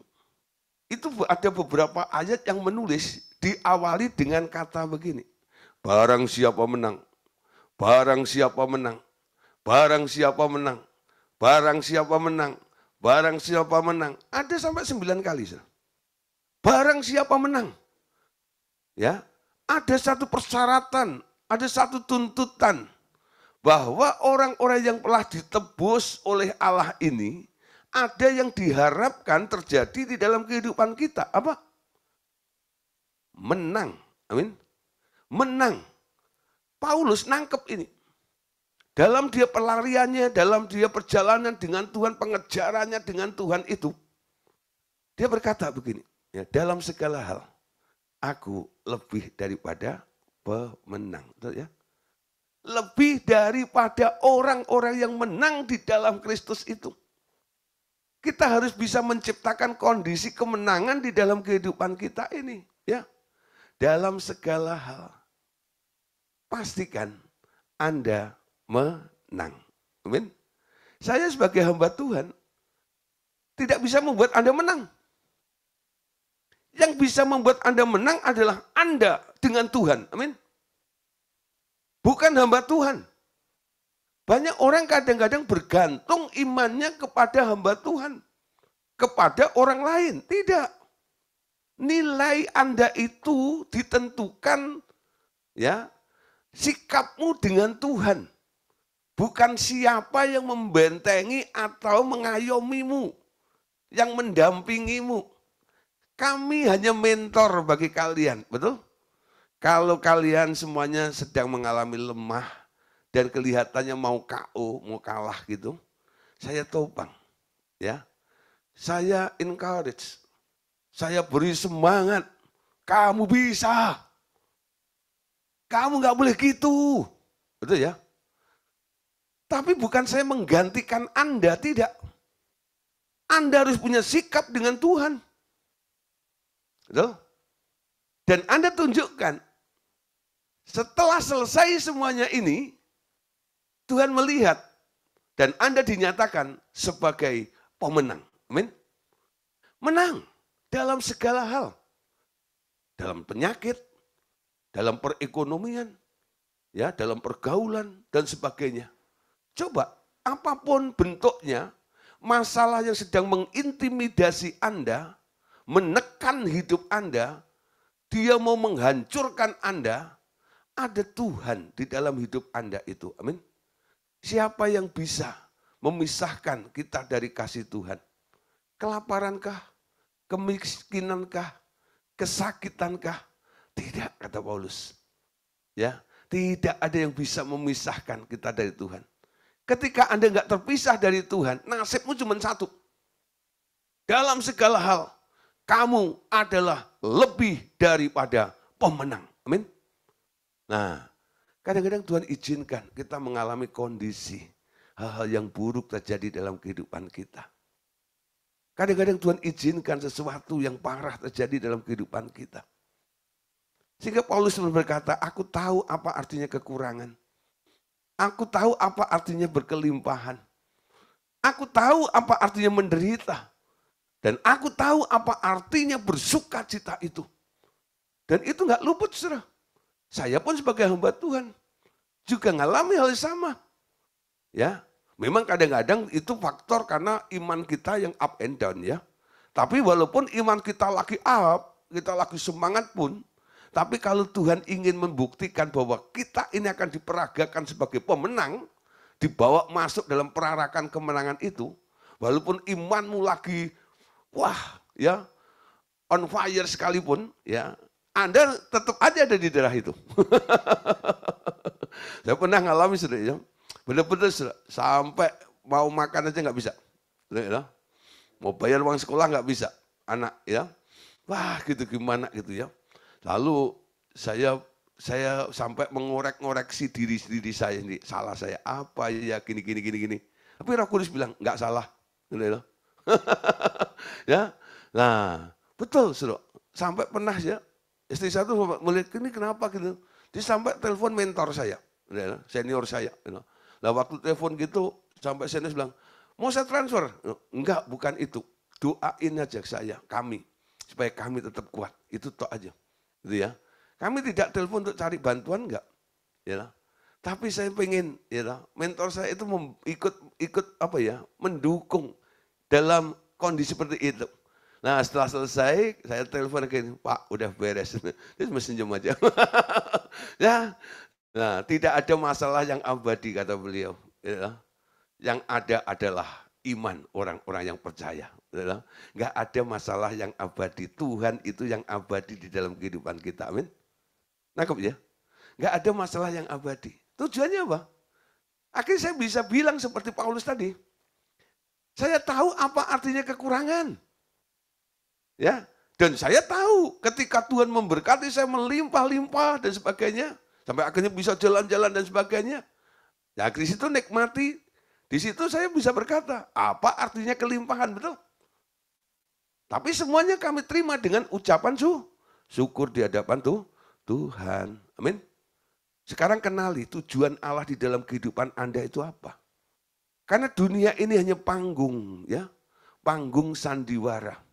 itu ada beberapa ayat yang menulis diawali dengan kata begini. Barang siapa menang, barang siapa menang, barang siapa menang, barang siapa menang, barang siapa menang. Ada sampai 9 kali. Barang siapa menang. Ya, ada satu persyaratan, ada satu tuntutan bahwa orang-orang yang telah ditebus oleh Allah ini ada yang diharapkan terjadi di dalam kehidupan kita. Apa? Menang. Amin. Menang. Paulus nangkep ini. Dalam dia pelariannya, dalam dia perjalanan dengan Tuhan, pengejarannya dengan Tuhan itu. Dia berkata begini, ya, dalam segala hal, aku lebih daripada pemenang. Betul ya? Lebih daripada orang-orang yang menang di dalam Kristus itu. Kita harus bisa menciptakan kondisi kemenangan di dalam kehidupan kita ini. Ya, dalam segala hal. Pastikan Anda menang. Amin. Saya sebagai hamba Tuhan tidak bisa membuat Anda menang. Yang bisa membuat Anda menang adalah Anda dengan Tuhan. Amin. Bukan hamba Tuhan. Banyak orang kadang-kadang bergantung imannya kepada hamba Tuhan. Kepada orang lain. Tidak. Nilai Anda itu ditentukan ya sikapmu dengan Tuhan. Bukan siapa yang membentengi atau mengayomimu. Yang mendampingimu. Kami hanya mentor bagi kalian. Betul? Kalau kalian semuanya sedang mengalami lemah, dan kelihatannya mau KO, mau kalah gitu, saya topang, ya. Saya encourage, saya beri semangat, kamu bisa, kamu nggak boleh gitu, betul ya? Tapi bukan saya menggantikan Anda, tidak. Anda harus punya sikap dengan Tuhan. Betul? Dan Anda tunjukkan, setelah selesai semuanya ini, Tuhan melihat, dan Anda dinyatakan sebagai pemenang. Amin. Menang dalam segala hal. Dalam penyakit, dalam perekonomian, ya, dalam pergaulan, dan sebagainya. Coba, apapun bentuknya, masalah yang sedang mengintimidasi Anda, menekan hidup Anda, dia mau menghancurkan Anda, ada Tuhan di dalam hidup Anda itu. Amin. Siapa yang bisa memisahkan kita dari kasih Tuhan? Kelaparankah? Kemiskinankah? Kesakitankah? Tidak, kata Paulus. Ya, tidak ada yang bisa memisahkan kita dari Tuhan. Ketika Anda nggak terpisah dari Tuhan, nasibmu cuma satu. Dalam segala hal, kamu adalah lebih daripada pemenang. Amin. Nah, kadang-kadang Tuhan izinkan kita mengalami kondisi, hal-hal yang buruk terjadi dalam kehidupan kita. Kadang-kadang Tuhan izinkan sesuatu yang parah terjadi dalam kehidupan kita. Sehingga Paulus berkata, aku tahu apa artinya kekurangan. Aku tahu apa artinya berkelimpahan. Aku tahu apa artinya menderita. Dan aku tahu apa artinya bersuka cita itu. Dan itu nggak luput, saudara. Saya pun sebagai hamba Tuhan juga ngalami hal yang sama. Ya, memang kadang-kadang itu faktor karena iman kita yang up and down ya. Tapi walaupun iman kita lagi up, kita lagi semangat pun, tapi kalau Tuhan ingin membuktikan bahwa kita ini akan diperagakan sebagai pemenang, dibawa masuk dalam perarakan kemenangan itu, walaupun imanmu lagi wah ya on fire sekalipun ya, Anda tetap aja ada di daerah itu. Saya pernah ngalami sudah ya, benar-benar sampai mau makan aja nggak bisa, ya. Mau bayar uang sekolah nggak bisa, anak ya, wah gitu gimana gitu ya. Lalu saya sampai mengorek-ngoreksi diri saya ini, salah saya apa ya gini. Tapi Roh Kudus bilang nggak salah, gitu, ya. Nah betul sudah, sampai pernah ya. Istri saya tuh melihat ini kenapa gitu. Dia sampai telepon mentor saya, senior saya. Nah waktu telepon gitu sampai senior bilang, mau saya transfer? Enggak, bukan itu. Doain aja kami, supaya kami tetap kuat. Itu tok aja, gitu ya. Kami tidak telepon untuk cari bantuan enggak, ya. Tapi saya pengen, ya, mentor saya itu ikut apa ya, mendukung dalam kondisi seperti itu. Nah setelah selesai, saya telepon lagi, Pak udah beres. Dia cuma senyum aja. Ya, nah tidak ada masalah yang abadi kata beliau. Ya. Yang ada adalah iman orang-orang yang percaya. Ya. Nggak ada masalah yang abadi. Tuhan itu yang abadi di dalam kehidupan kita. Amin. Nangkep ya? Nggak ada masalah yang abadi. Tujuannya apa? Akhirnya saya bisa bilang seperti Paulus tadi. Saya tahu apa artinya kekurangan. Ya, dan saya tahu ketika Tuhan memberkati saya melimpah-limpah dan sebagainya, sampai akhirnya bisa jalan-jalan dan sebagainya. Ya, di situ nikmati, di situ saya bisa berkata, apa artinya kelimpahan, betul? Tapi semuanya kami terima dengan ucapan syukur di hadapan Tuhan. Amin. Sekarang kenali tujuan Allah di dalam kehidupan Anda itu apa? Karena dunia ini hanya panggung, ya, panggung sandiwara.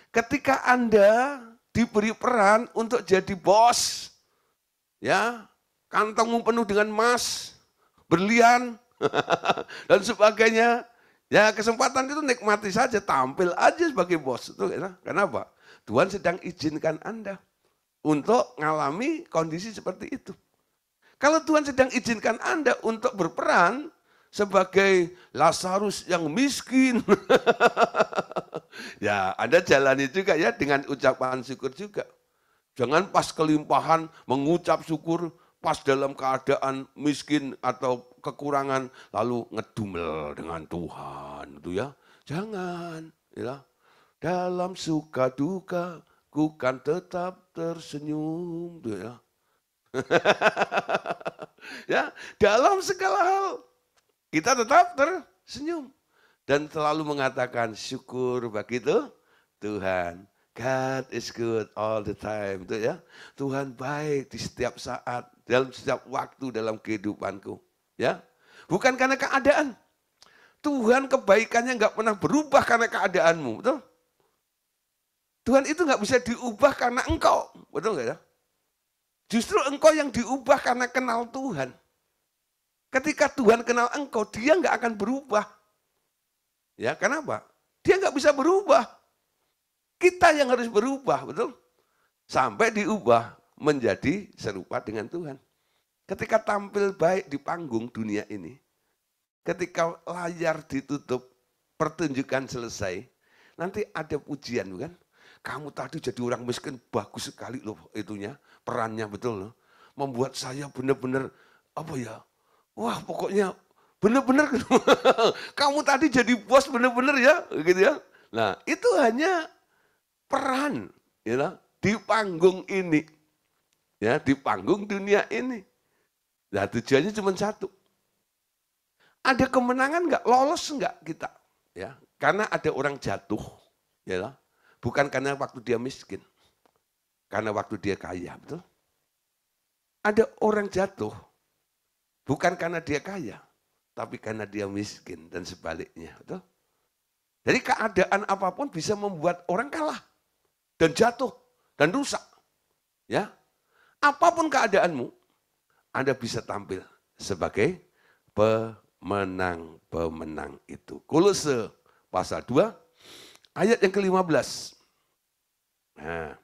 Ketika Anda diberi peran untuk jadi bos, ya, kantongmu penuh dengan emas, berlian, dan sebagainya, ya kesempatan itu nikmati saja, tampil aja sebagai bos. Itu, ya. Kenapa? Tuhan sedang izinkan Anda untuk mengalami kondisi seperti itu. Kalau Tuhan sedang izinkan Anda untuk berperan sebagai Lazarus yang miskin, ya Anda jalani juga ya dengan ucapan syukur juga. Jangan pas kelimpahan mengucap syukur, pas dalam keadaan miskin atau kekurangan lalu ngedumel dengan Tuhan itu ya. Jangan ya. Dalam suka duka ku kan tetap tersenyum tuh ya. Ya, dalam segala hal kita tetap tersenyum dan selalu mengatakan syukur bagi Tuhan. God is good all the time. Itu ya. Tuhan baik di setiap saat, dalam setiap waktu dalam kehidupanku. Ya. Bukan karena keadaan. Tuhan kebaikannya nggak pernah berubah karena keadaanmu. Betul? Tuhan itu nggak bisa diubah karena engkau. Betul nggak ya? Justru engkau yang diubah karena kenal Tuhan. Ketika Tuhan kenal engkau, dia nggak akan berubah. Ya, kenapa? Dia nggak bisa berubah. Kita yang harus berubah, betul? Sampai diubah menjadi serupa dengan Tuhan. Ketika tampil baik di panggung dunia ini, ketika layar ditutup, pertunjukan selesai, nanti ada pujian, bukan? Kamu tadi jadi orang miskin, bagus sekali loh itunya, perannya betul loh. Membuat saya benar-benar, apa ya, wah pokoknya benar-benar, kamu tadi jadi bos benar-benar ya, gitu ya. Nah itu hanya peran ya, di panggung ini, ya di panggung dunia ini. Nah tujuannya cuma satu. Ada kemenangan nggak? Lolos nggak kita? Ya, karena ada orang jatuh, ya, bukan karena waktu dia miskin, karena waktu dia kaya, betul? Ada orang jatuh, bukan karena dia kaya, tapi karena dia miskin dan sebaliknya, betul? Jadi keadaan apapun bisa membuat orang kalah dan jatuh dan rusak. Ya, apapun keadaanmu, Anda bisa tampil sebagai pemenang itu. Kolose pasal 2 ayat yang ke-15. Nah,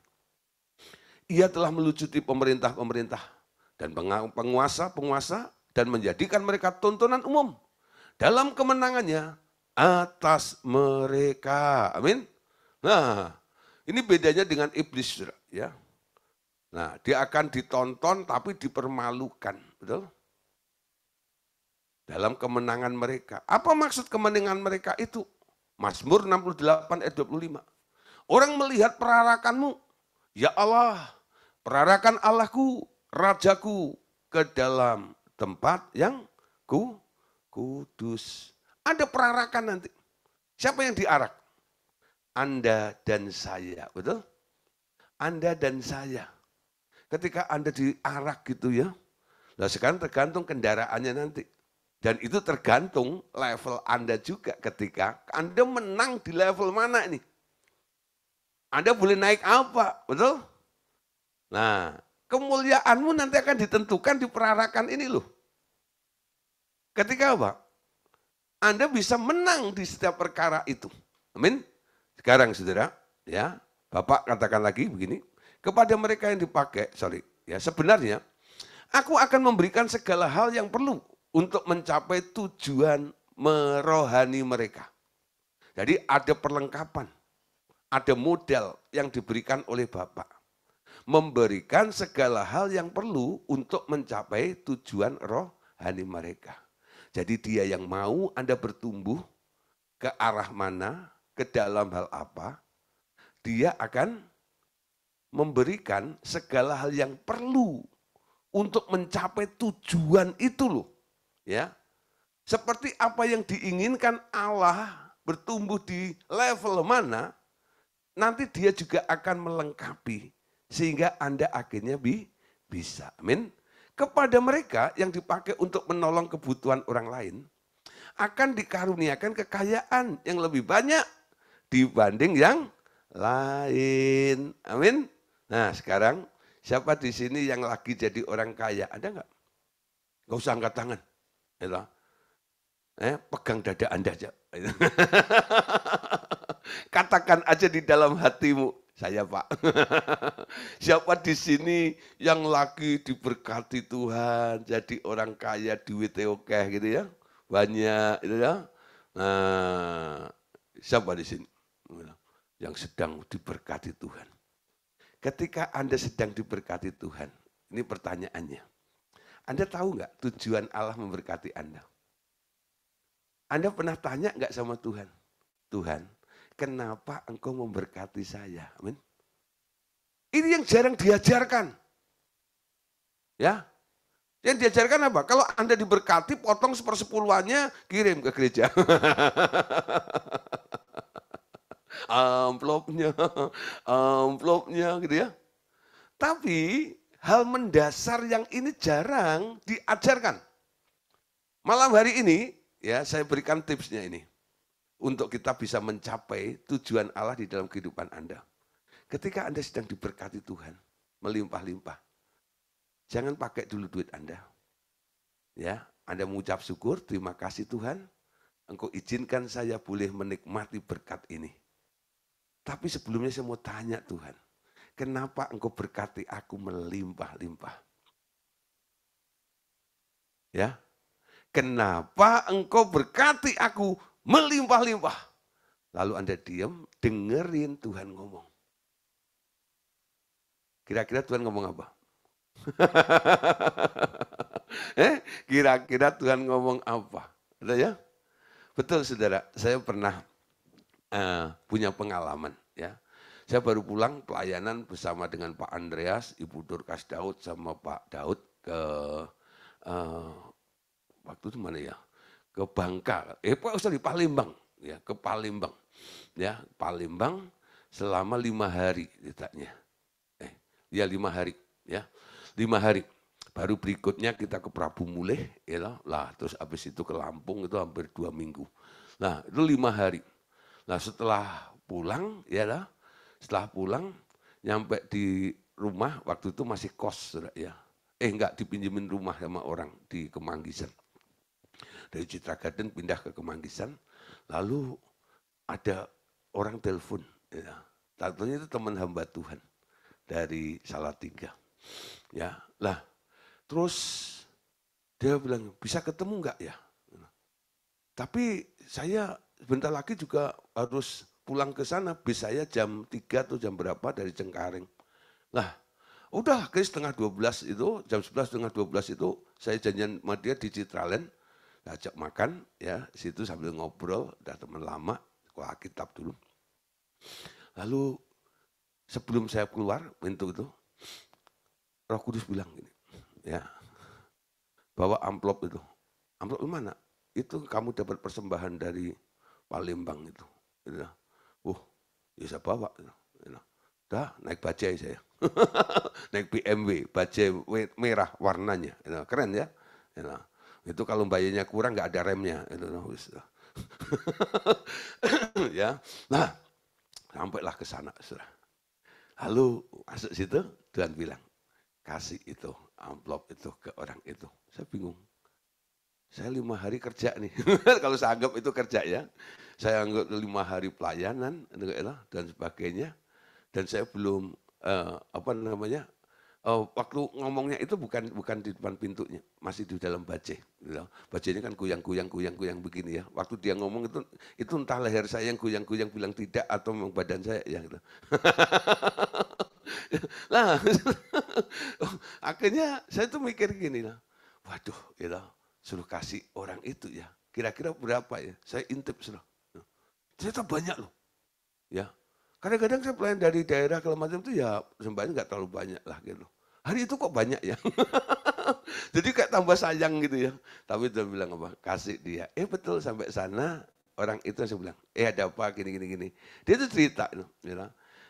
ia telah melucuti pemerintah-pemerintah dan penguasa-penguasa dan menjadikan mereka tontonan umum dalam kemenangannya atas mereka. Amin. Nah, ini bedanya dengan iblis, ya. Nah, dia akan ditonton tapi dipermalukan, betul? Dalam kemenangan mereka. Apa maksud kemenangan mereka itu? Mazmur 68 ayat 25. Orang melihat perarakanmu, ya Allah, perarakan Allahku, Rajaku, ke dalam tempat yang kudus. Ada perarakan nanti. Siapa yang diarak? Anda dan saya, betul? Anda dan saya. Ketika Anda diarak gitu ya, nah sekarang tergantung kendaraannya nanti. Dan itu tergantung level Anda juga ketika Anda menang di level mana ini. Anda boleh naik apa, betul? Nah, kemuliaanmu nanti akan ditentukan di perarakan ini loh. Ketika apa? Anda bisa menang di setiap perkara itu. Amin. Sekarang saudara, ya, Bapak katakan lagi begini, kepada mereka yang dipakai, ya sebenarnya aku akan memberikan segala hal yang perlu untuk mencapai tujuan merohani mereka. Jadi ada perlengkapan, ada modal yang diberikan oleh Bapak. Memberikan segala hal yang perlu untuk mencapai tujuan rohani mereka. Jadi dia yang mau Anda bertumbuh ke arah mana, ke dalam hal apa, dia akan memberikan segala hal yang perlu untuk mencapai tujuan itu loh. Ya. Seperti apa yang diinginkan Allah bertumbuh di level mana, nanti dia juga akan melengkapi sehingga Anda akhirnya bisa. Amin. Kepada mereka yang dipakai untuk menolong kebutuhan orang lain, akan dikaruniakan kekayaan yang lebih banyak dibanding yang lain. Amin. Nah sekarang siapa di sini yang lagi jadi orang kaya? Ada nggak? Nggak usah angkat tangan. Pegang dada Anda aja. Katakan aja di dalam hatimu, saya Pak. Siapa di sini yang lagi diberkati Tuhan, jadi orang kaya, duitnya oke gitu ya. Banyak gitu ya. Nah, siapa di sini yang sedang diberkati Tuhan? Ketika Anda sedang diberkati Tuhan, ini pertanyaannya. Anda tahu nggak tujuan Allah memberkati Anda? Anda pernah tanya nggak sama Tuhan? Tuhan, kenapa engkau memberkati saya? Amin. Ini yang jarang diajarkan. Ya, yang diajarkan apa? Kalau Anda diberkati, potong sepersepuluhannya, kirim ke gereja. amplopnya, amplopnya gitu ya. Tapi hal mendasar yang ini jarang diajarkan. Malam hari ini, ya saya berikan tipsnya ini. Untuk kita bisa mencapai tujuan Allah di dalam kehidupan Anda. Ketika Anda sedang diberkati Tuhan, melimpah-limpah. Jangan pakai dulu duit Anda. Ya, Anda mengucap syukur, terima kasih Tuhan, Engkau izinkan saya boleh menikmati berkat ini. Tapi sebelumnya saya mau tanya Tuhan, kenapa Engkau berkati aku melimpah-limpah? Ya, kenapa Engkau berkati aku melimpah-limpah? Lalu Anda diam, dengerin Tuhan ngomong. Kira-kira Tuhan ngomong apa? Kira-kira Tuhan ngomong apa? Betul ya? Betul saudara, saya pernah punya pengalaman ya. Saya baru pulang pelayanan bersama dengan Pak Andreas, Ibu Dorcas Daud sama Pak Daud ke waktu itu mana ya? Ke Bangka, sorry Palembang ya, ke Palembang. Ya, Palembang selama 5 hari letaknya. Ya 5 hari ya. 5 hari. Baru berikutnya kita ke Prabu Mulih, ya lah, terus habis itu ke Lampung itu hampir 2 minggu. Nah itu 5 hari. Nah setelah pulang, ya lah, setelah pulang nyampe di rumah waktu itu masih kos, ya. Enggak dipinjemin rumah sama orang di Kemanggisan. Dari Citra Garden pindah ke Kemanggisan, lalu ada orang telepon, ya. Tentunya itu teman hamba Tuhan dari Salatiga, ya lah. Terus dia bilang, bisa ketemu enggak ya? Tapi saya sebentar lagi juga harus pulang ke sana, bis saya jam 3 atau jam berapa dari Cengkareng. Lah, udah ke setengah 12 itu, jam 11 setengah 12 itu, saya janjian sama dia di Citraland, ajak makan, ya situ sambil ngobrol, udah teman lama, sekolah kitab dulu. Lalu sebelum saya keluar pintu itu, Roh Kudus bilang gini, ya, bawa amplop itu. Amplop mana? Itu kamu dapat persembahan dari Palembang itu. Ya saya bawa. Dah naik bajai saya. Naik BMW, bajai merah warnanya. Keren ya. Itu kalau bayarnya kurang nggak ada remnya. Ya, nah sampailah ke sana. Lalu masuk situ, Tuhan bilang, kasih itu amplop itu ke orang itu. Saya bingung. Saya 5 hari kerja nih. Kalau saya anggap itu kerja ya. Saya anggap 5 hari pelayanan dan sebagainya. Dan saya belum waktu ngomongnya itu bukan di depan pintunya, masih di dalam bajai. Bajainya kan goyang begini ya. Waktu dia ngomong itu entah leher saya yang goyang-goyang bilang tidak atau memang badan saya yang gitu. Nah, akhirnya saya tuh mikir gini lah, waduh, gitu, suruh kasih orang itu ya, kira-kira berapa ya? Saya intip suruh, ternyata banyak loh, ya. Kadang-kadang saya pelayan dari daerah kalau macam itu ya sembahnya nggak terlalu banyak lah gitu. Hari itu kok banyak ya, jadi kayak tambah sayang gitu ya. Tapi dia bilang apa? Kasih dia. Betul sampai sana orang itu saya bilang, ada apa gini. Dia itu cerita, gitu.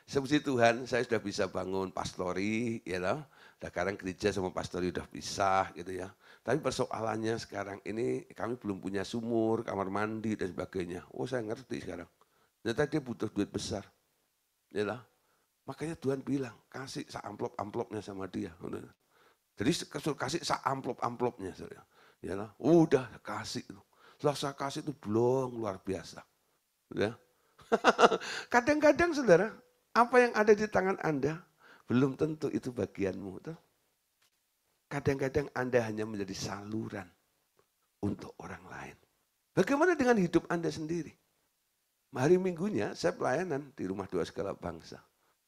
Sepuji Tuhan, saya sudah bisa bangun pastori, ya lah. Sekarang gereja sama pastori udah pisah, gitu ya. Tapi persoalannya sekarang ini kami belum punya sumur, kamar mandi dan sebagainya. Oh, saya ngerti sekarang. Ternyata dia butuh duit besar, ya lah. Makanya Tuhan bilang kasih amplop-amplopnya sama dia. Jadi kasih amplop-amplopnya, ya lah. Udah kasih itu. Setelah saya kasih itu belum luar biasa, ya. Kadang-kadang saudara, apa yang ada di tangan Anda belum tentu itu bagianmu. Kadang-kadang Anda hanya menjadi saluran untuk orang lain. Bagaimana dengan hidup Anda sendiri? Hari Minggunya saya pelayanan di Rumah Doa Segala Bangsa.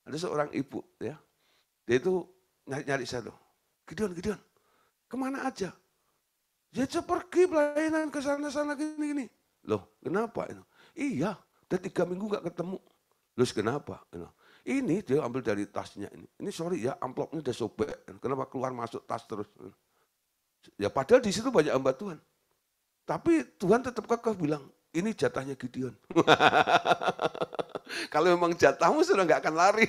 Ada seorang ibu, ya, dia itu nyari saya loh. Gideon, Kemana aja? Ya saya pergi pelayanan ke sana-sana gini-gini. Loh kenapa? Iya, udah 3 minggu gak ketemu. Terus kenapa? Ini dia ambil dari tasnya ini. Ini sorry ya, amplopnya udah sobek. Kenapa keluar masuk tas terus? Ya padahal di situ banyak hamba Tuhan. Tapi Tuhan tetap kekeh bilang, ini jatahnya Gideon. Kalau memang jatahmu sudah nggak akan lari.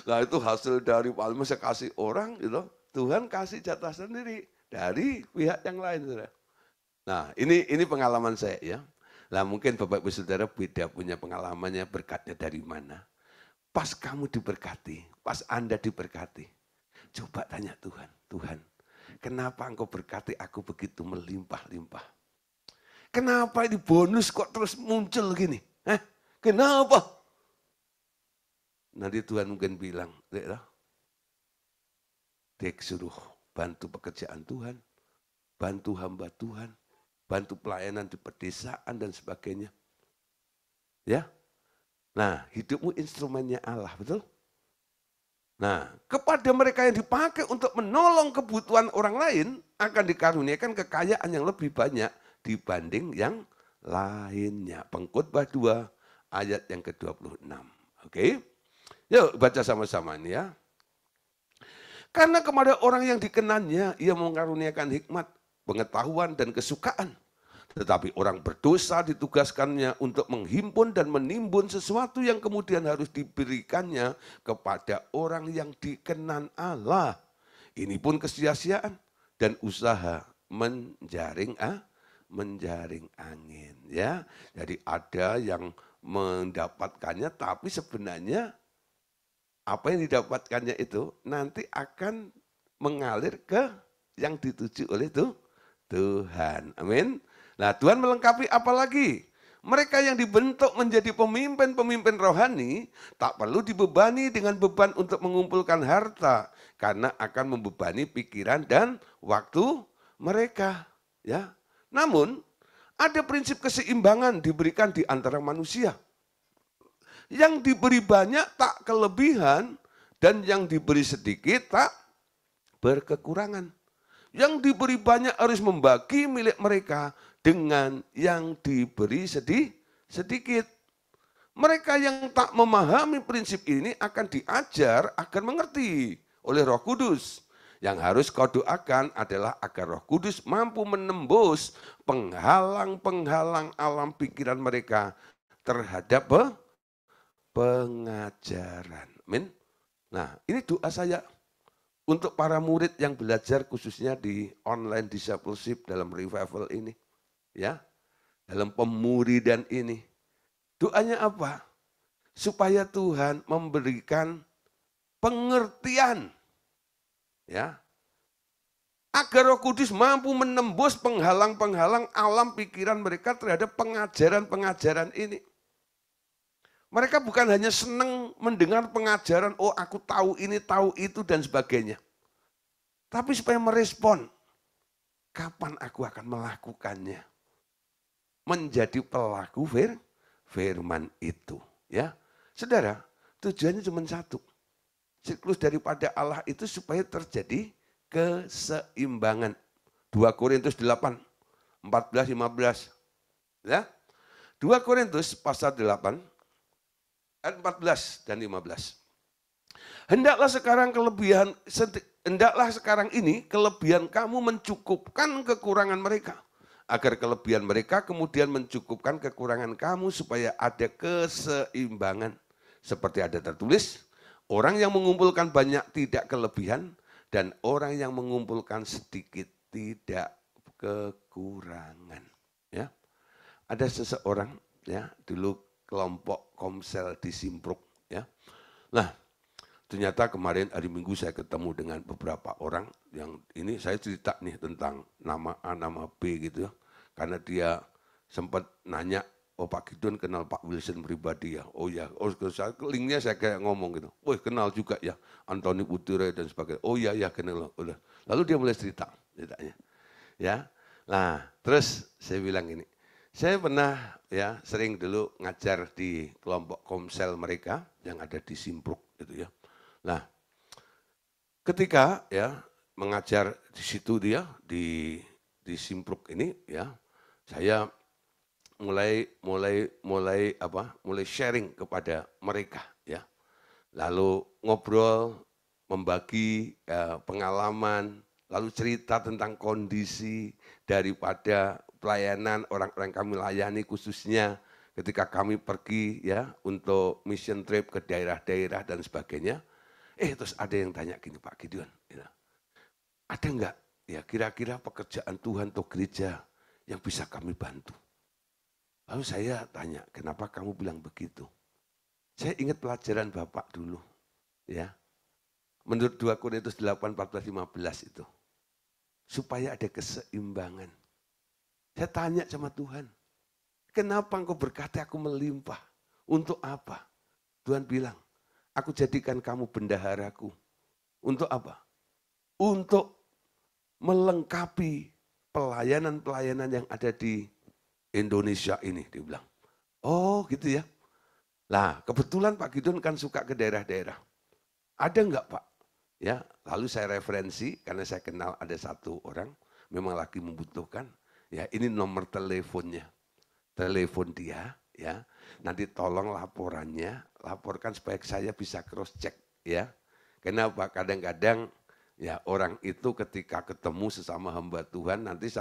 Nah itu hasil dari Palma saya kasih orang, gitu. Tuhan kasih jatah sendiri dari pihak yang lain. Saudara. Nah ini pengalaman saya ya. Nah mungkin Bapak Ibu Saudara beda punya pengalamannya, berkatnya dari mana. Pas kamu diberkati, pas Anda diberkati, coba tanya Tuhan, Tuhan, kenapa engkau berkati aku begitu melimpah-limpah? Kenapa ini bonus kok terus muncul gini? Kenapa? Nanti Tuhan mungkin bilang, Dek suruh bantu pekerjaan Tuhan, bantu hamba Tuhan, bantu pelayanan di pedesaan dan sebagainya. Ya, nah hidupmu instrumennya Allah, betul? Nah, kepada mereka yang dipakai untuk menolong kebutuhan orang lain, akan dikaruniakan kekayaan yang lebih banyak dibanding yang lainnya. Pengkhotbah 2 ayat yang ke-26. Oke, yuk baca sama-sama ini ya. Karena kepada orang yang dikenannya, ia mengaruniakan hikmat, pengetahuan, dan kesukaan. Tetapi orang berdosa ditugaskannya untuk menghimpun dan menimbun sesuatu yang kemudian harus diberikannya kepada orang yang dikenan Allah. Ini pun kesia-siaan dan usaha menjaring angin. Ya, jadi ada yang mendapatkannya, tapi sebenarnya apa yang didapatkannya itu nanti akan mengalir ke yang dituju oleh Tuhan. Amin. Nah Tuhan melengkapi apa lagi? Mereka yang dibentuk menjadi pemimpin-pemimpin rohani tak perlu dibebani dengan beban untuk mengumpulkan harta karena akan membebani pikiran dan waktu mereka. Ya, namun ada prinsip keseimbangan diberikan di antara manusia. Yang diberi banyak tak kelebihan dan yang diberi sedikit tak berkekurangan. Yang diberi banyak harus membagi milik mereka dengan yang diberi sedikit. Mereka yang tak memahami prinsip ini akan diajar agar mengerti oleh Roh Kudus. Yang harus kau doakan adalah agar Roh Kudus mampu menembus penghalang-penghalang alam pikiran mereka terhadap pengajaran. Amin. Nah, ini doa saya untuk para murid yang belajar khususnya di online discipleship dalam revival ini. Ya, dalam pemuridan ini. Doanya apa? Supaya Tuhan memberikan pengertian. Ya. Agar Roh Kudus mampu menembus penghalang-penghalang alam pikiran mereka terhadap pengajaran-pengajaran ini. Mereka bukan hanya senang mendengar pengajaran, oh aku tahu ini, tahu itu, dan sebagainya. Tapi supaya merespon, kapan aku akan melakukannya. Menjadi pelaku firman itu. Ya, saudara, tujuannya cuma satu. Siklus daripada Allah itu supaya terjadi keseimbangan. 2 Korintus 8, 14, 15. Ya, 2 Korintus pasal 8, ayat 14 dan 15. Hendaklah sekarang ini kelebihan kamu mencukupkan kekurangan mereka. Agar kelebihan mereka kemudian mencukupkan kekurangan kamu supaya ada keseimbangan. Seperti ada tertulis, orang yang mengumpulkan banyak tidak kelebihan dan orang yang mengumpulkan sedikit tidak kekurangan. Ya, ada seseorang ya dulu kelompok Komsel di Simpruk ya. Nah, ternyata kemarin hari Minggu saya ketemu dengan beberapa orang yang ini saya cerita nih tentang nama A, nama B gitu ya. Karena dia sempat nanya, oh Pak Gideon kenal Pak Wilson pribadi ya? Oh ya, linknya saya kayak ngomong gitu. Wih kenal juga ya, Antoni Puture dan sebagainya. Oh iya ya kenal. Udah. Lalu dia mulai ceritanya. Ya, nah terus saya bilang gini, saya pernah ya sering dulu ngajar di kelompok Komsel mereka yang ada di Simpruk gitu ya. Nah, ketika ya mengajar di situ dia di Simpruk ini ya, saya mulai sharing kepada mereka ya. Lalu ngobrol, membagi pengalaman, lalu cerita tentang kondisi daripada pelayanan orang-orang kami layani, khususnya ketika kami pergi ya untuk mission trip ke daerah-daerah dan sebagainya. Terus ada yang tanya gini, Pak Gideon, ya, ada enggak ya kira-kira pekerjaan Tuhan untuk gereja yang bisa kami bantu? Lalu saya tanya, kenapa kamu bilang begitu? Saya ingat pelajaran Bapak dulu, ya. Menurut 2 Korintus 8, 14, 15 itu. Supaya ada keseimbangan. Saya tanya sama Tuhan, kenapa engkau berkata aku melimpah? Untuk apa? Tuhan bilang, aku jadikan kamu bendaharaku. Untuk apa? Untuk melengkapi pelayanan-pelayanan yang ada di Indonesia ini, dia bilang. Oh gitu ya. Nah kebetulan Pak Gideon kan suka ke daerah-daerah. Ada enggak Pak? Ya, lalu saya referensi karena saya kenal ada satu orang memang lagi membutuhkan. Ya, ini nomor teleponnya. Telepon dia ya. Nanti tolong laporannya, laporkan supaya saya bisa cross check ya. Kenapa? Kadang-kadang ya orang itu ketika ketemu sesama hamba Tuhan nanti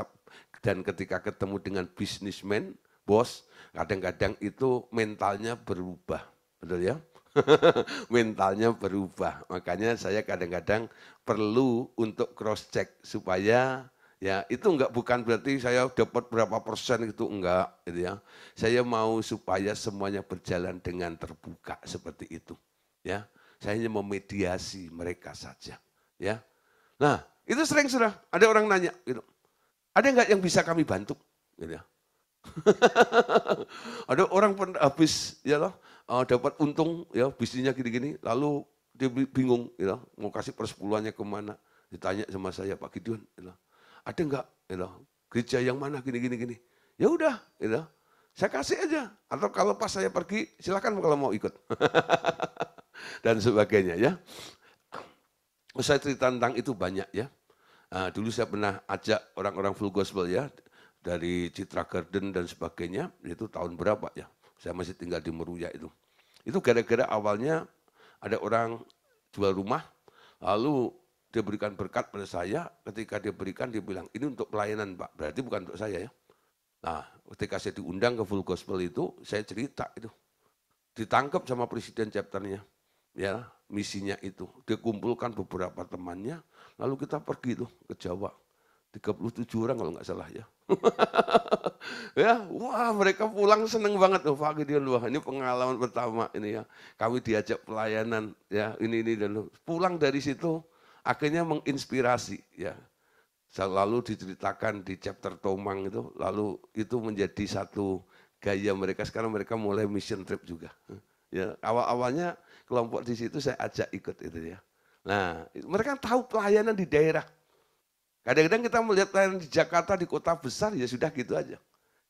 dan ketika ketemu dengan bisnismen, bos, kadang-kadang itu mentalnya berubah. Betul ya? Mentalnya berubah. Makanya saya kadang-kadang perlu untuk cross check supaya ya itu bukan berarti saya dapat berapa persen itu enggak gitu ya. Saya mau supaya semuanya berjalan dengan terbuka seperti itu ya. Saya hanya memediasi mereka saja ya. Nah, itu sering sudah ada orang nanya gitu. Ada enggak yang bisa kami bantu gitu ya. Ada orang habis ya loh, dapat untung ya bisnisnya gini-gini, lalu dia bingung ya, mau kasih persepuluhannya kemana. Ditanya sama saya, Pak Gideon, ya, ada enggak ya, gereja yang mana gini-gini. Ya udah, ya, saya kasih aja. Atau kalau pas saya pergi, silakan kalau mau ikut. Dan sebagainya ya. Saya cerita tentang itu banyak ya. Dulu saya pernah ajak orang-orang full gospel ya, dari Citra Garden dan sebagainya, itu tahun berapa ya, saya masih tinggal di Meruya itu. Itu gara-gara awalnya ada orang jual rumah, lalu dia berikan berkat pada saya, ketika dia berikan dia bilang, ini untuk pelayanan Pak, berarti bukan untuk saya ya. Nah ketika saya diundang ke full gospel itu, saya cerita itu, ditangkap sama presiden chapternya, ya misinya itu, dia kumpulkan beberapa temannya, lalu kita pergi tuh ke Jawa, 37 orang kalau nggak salah ya. Ya, wah mereka pulang seneng banget tuh Pak Gideon, wah ini pengalaman pertama ini ya. Kami diajak pelayanan ya, ini dan pulang dari situ akhirnya menginspirasi ya. Lalu diceritakan di chapter Tomang itu, lalu itu menjadi satu gaya mereka, sekarang mereka mulai mission trip juga. Ya, awal-awalnya kelompok di situ saya ajak ikut itu ya. Nah, mereka tahu pelayanan di daerah. Kadang-kadang kita melihat pelayanan di Jakarta, di kota besar, ya sudah gitu aja.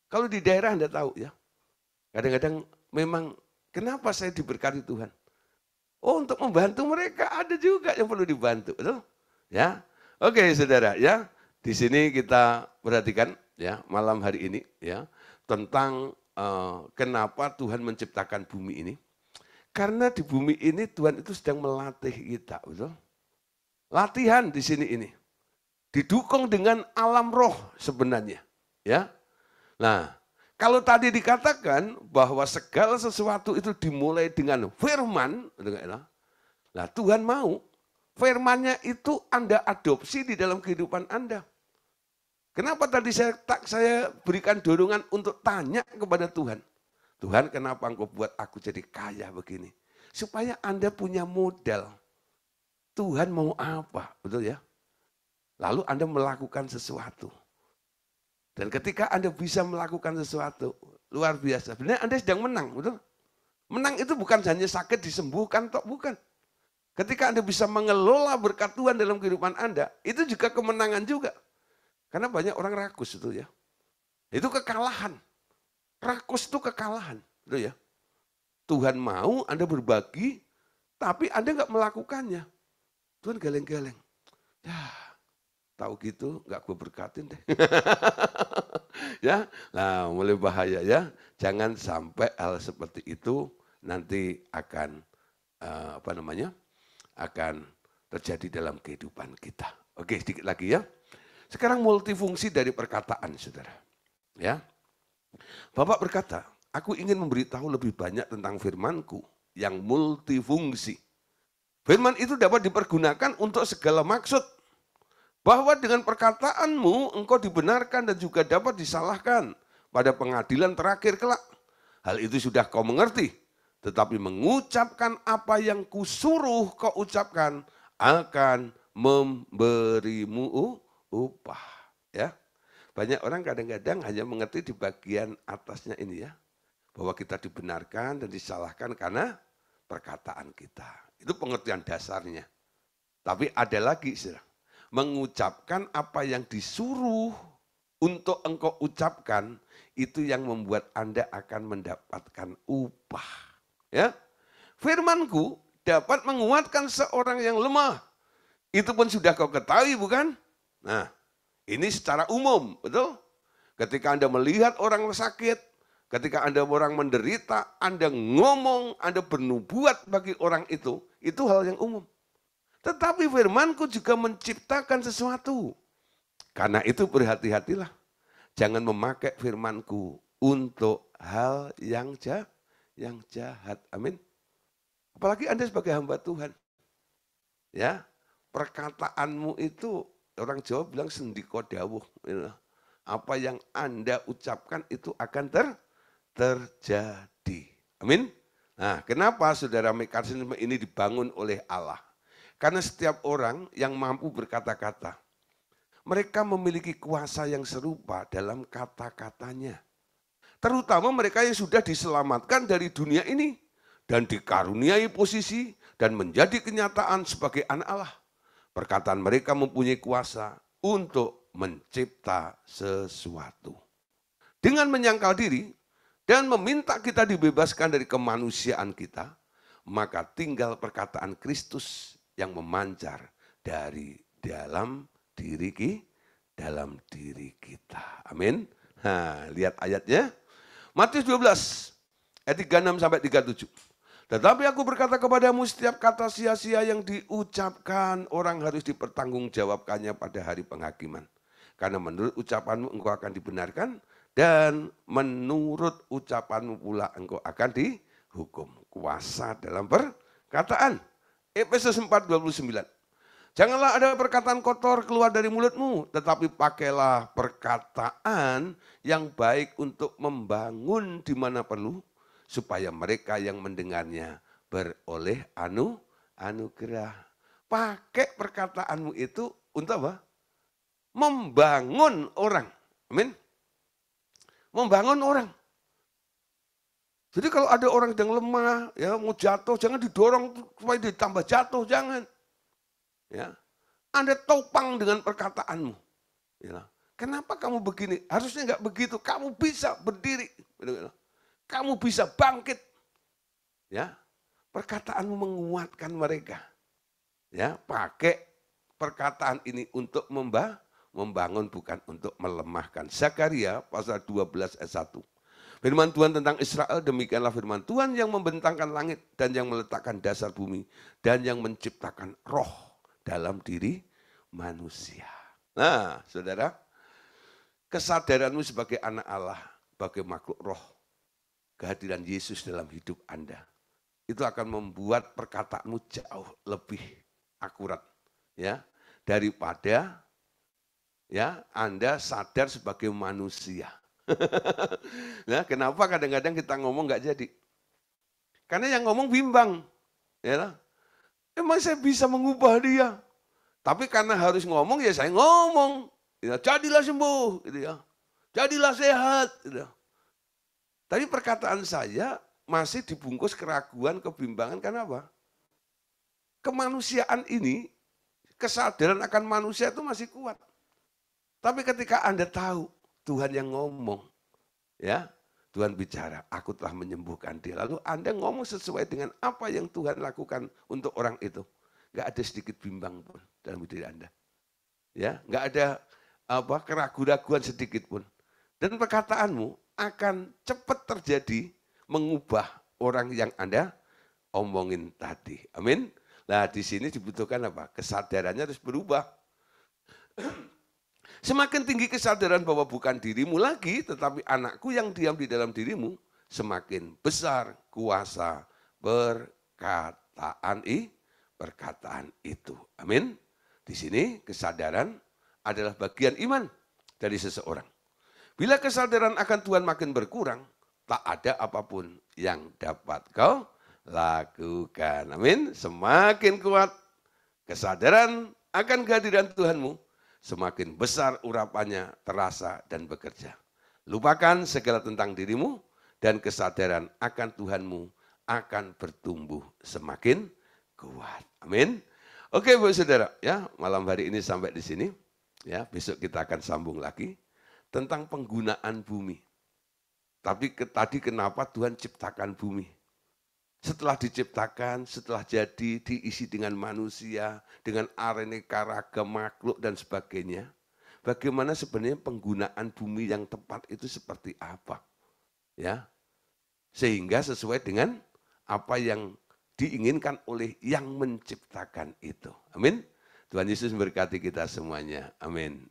Kalau di daerah Anda tahu ya, kadang-kadang memang kenapa saya diberkati Tuhan? Oh untuk membantu mereka, ada juga yang perlu dibantu. Betul? Ya, oke saudara ya, di sini kita perhatikan ya malam hari ini ya, tentang kenapa Tuhan menciptakan bumi ini. Karena di bumi ini Tuhan itu sedang melatih kita, betul? Latihan di sini ini. Didukung dengan alam roh sebenarnya. Ya. Nah, kalau tadi dikatakan bahwa segala sesuatu itu dimulai dengan firman, nah Tuhan mau firman-Nya itu Anda adopsi di dalam kehidupan Anda. Kenapa tadi saya berikan dorongan untuk tanya kepada Tuhan. Tuhan, kenapa Engkau buat aku jadi kaya begini? Supaya Anda punya modal. Tuhan mau apa, betul ya? Lalu Anda melakukan sesuatu. Dan ketika Anda bisa melakukan sesuatu, luar biasa. Sebenarnya Anda sedang menang, betul? Menang itu bukan hanya sakit disembuhkan, bukan. Ketika Anda bisa mengelola berkat Tuhan dalam kehidupan Anda, itu juga kemenangan juga. Karena banyak orang rakus itu ya. Itu kekalahan. Rakus itu kekalahan, betul ya? Tuhan mau Anda berbagi, tapi Anda nggak melakukannya. Tuhan geleng-geleng. Ya, tahu gitu nggak gue berkatin deh. Ya, nah mulai bahaya ya. Jangan sampai hal seperti itu nanti akan apa namanya? Akan terjadi dalam kehidupan kita. Oke, sedikit lagi ya. Sekarang multifungsi dari perkataan, Saudara. Ya. Bapak berkata, aku ingin memberitahu lebih banyak tentang firman-Ku yang multifungsi. Firman itu dapat dipergunakan untuk segala maksud. Bahwa dengan perkataanmu engkau dibenarkan dan juga dapat disalahkan pada pengadilan terakhir kelak. Hal itu sudah kau mengerti. Tetapi mengucapkan apa yang kusuruh kau ucapkan akan memberimu upah. Ya, banyak orang kadang-kadang hanya mengerti di bagian atasnya ini ya. Bahwa kita dibenarkan dan disalahkan karena perkataan kita. Itu pengertian dasarnya. Tapi ada lagi, mengucapkan apa yang disuruh untuk engkau ucapkan, itu yang membuat Anda akan mendapatkan upah. Ya, firman-Ku dapat menguatkan seorang yang lemah. Itu pun sudah kau ketahui bukan? Nah, ini secara umum, betul? Ketika Anda melihat orang sakit, ketika Anda orang menderita, Anda ngomong, Anda bernubuat bagi orang itu hal yang umum. Tetapi firman-Ku juga menciptakan sesuatu. Karena itu berhati-hatilah. Jangan memakai firman-Ku untuk hal yang jahat. Amin. Apalagi Anda sebagai hamba Tuhan. Ya, perkataanmu itu orang Jawa bilang sendiko dawuh. Apa yang Anda ucapkan itu akan terjadi. Amin. Nah, kenapa saudara mekanisme ini dibangun oleh Allah? Karena setiap orang yang mampu berkata-kata, mereka memiliki kuasa yang serupa dalam kata-katanya. Terutama mereka yang sudah diselamatkan dari dunia ini dan dikaruniai posisi dan menjadi kenyataan sebagai anak Allah. Perkataan mereka mempunyai kuasa untuk mencipta sesuatu. Dengan menyangkal diri dan meminta kita dibebaskan dari kemanusiaan kita, maka tinggal perkataan Kristus yang memancar dari dalam diri kita. Amin. Nah, lihat ayatnya. Matius 12 ayat 36 sampai 37. Tetapi aku berkata kepadamu, setiap kata sia-sia yang diucapkan orang harus dipertanggungjawabkannya pada hari penghakiman. Karena menurut ucapanmu engkau akan dibenarkan dan menurut ucapanmu pula engkau akan dihukum. Kuasa dalam perkataan. Efesus 4:29. Janganlah ada perkataan kotor keluar dari mulutmu, tetapi pakailah perkataan yang baik untuk membangun di mana perlu, supaya mereka yang mendengarnya beroleh anugerah. Pakai perkataanmu itu untuk apa? Membangun orang. Amin. Membangun orang. Jadi kalau ada orang yang lemah, ya mau jatuh, jangan didorong supaya ditambah jatuh, jangan. Ya, Anda topang dengan perkataanmu. Ya. Kenapa kamu begini? Harusnya enggak begitu. Kamu bisa berdiri. Kamu bisa bangkit. Ya, perkataanmu menguatkan mereka. Ya, pakai perkataan ini untuk membangun bukan untuk melemahkan. Zakaria pasal 12 ayat 1. Firman Tuhan tentang Israel, demikianlah firman Tuhan yang membentangkan langit dan yang meletakkan dasar bumi dan yang menciptakan roh dalam diri manusia. Nah, saudara, kesadaranmu sebagai anak Allah, sebagai makhluk roh, kehadiran Yesus dalam hidup Anda, itu akan membuat perkataanmu jauh lebih akurat, ya, daripada ya Anda sadar sebagai manusia. Nah, kenapa kadang-kadang kita ngomong nggak jadi? Karena yang ngomong bimbang. Ya, emang saya bisa mengubah dia. Tapi karena harus ngomong, ya saya ngomong. Ya, jadilah sembuh. Gitu ya. Jadilah sehat. Gitu ya. Tapi perkataan saya masih dibungkus keraguan, kebimbangan. Karena apa? Kemanusiaan ini, kesadaran akan manusia itu masih kuat. Tapi ketika Anda tahu, Tuhan yang ngomong, ya Tuhan bicara, aku telah menyembuhkan dia. Lalu Anda ngomong sesuai dengan apa yang Tuhan lakukan untuk orang itu. Gak ada sedikit bimbang pun dalam diri Anda. Ya, nggak ada keraguan-raguan sedikit pun. Dan perkataanmu akan cepat terjadi mengubah orang yang Anda omongin tadi. Amin. Nah, di sini dibutuhkan apa? Kesadarannya harus berubah. Semakin tinggi kesadaran bahwa bukan dirimu lagi, tetapi anakku yang diam di dalam dirimu, semakin besar kuasa perkataan itu. Amin. Di sini kesadaran adalah bagian iman dari seseorang. Bila kesadaran akan Tuhan makin berkurang, tak ada apapun yang dapat kau lakukan. Amin. Semakin kuat kesadaran akan kehadiran Tuhanmu, semakin besar urapannya terasa dan bekerja. Lupakan segala tentang dirimu dan kesadaran akan Tuhanmu akan bertumbuh semakin kuat. Amin. Oke Bu Saudara, ya malam hari ini sampai di sini. Ya, besok kita akan sambung lagi tentang penggunaan bumi. Tapi tadi kenapa Tuhan ciptakan bumi? Setelah diciptakan, setelah jadi, diisi dengan manusia, dengan aneka ragam makhluk dan sebagainya. Bagaimana sebenarnya penggunaan bumi yang tepat itu seperti apa? Ya, sehingga sesuai dengan apa yang diinginkan oleh yang menciptakan itu. Amin. Tuhan Yesus memberkati kita semuanya. Amin.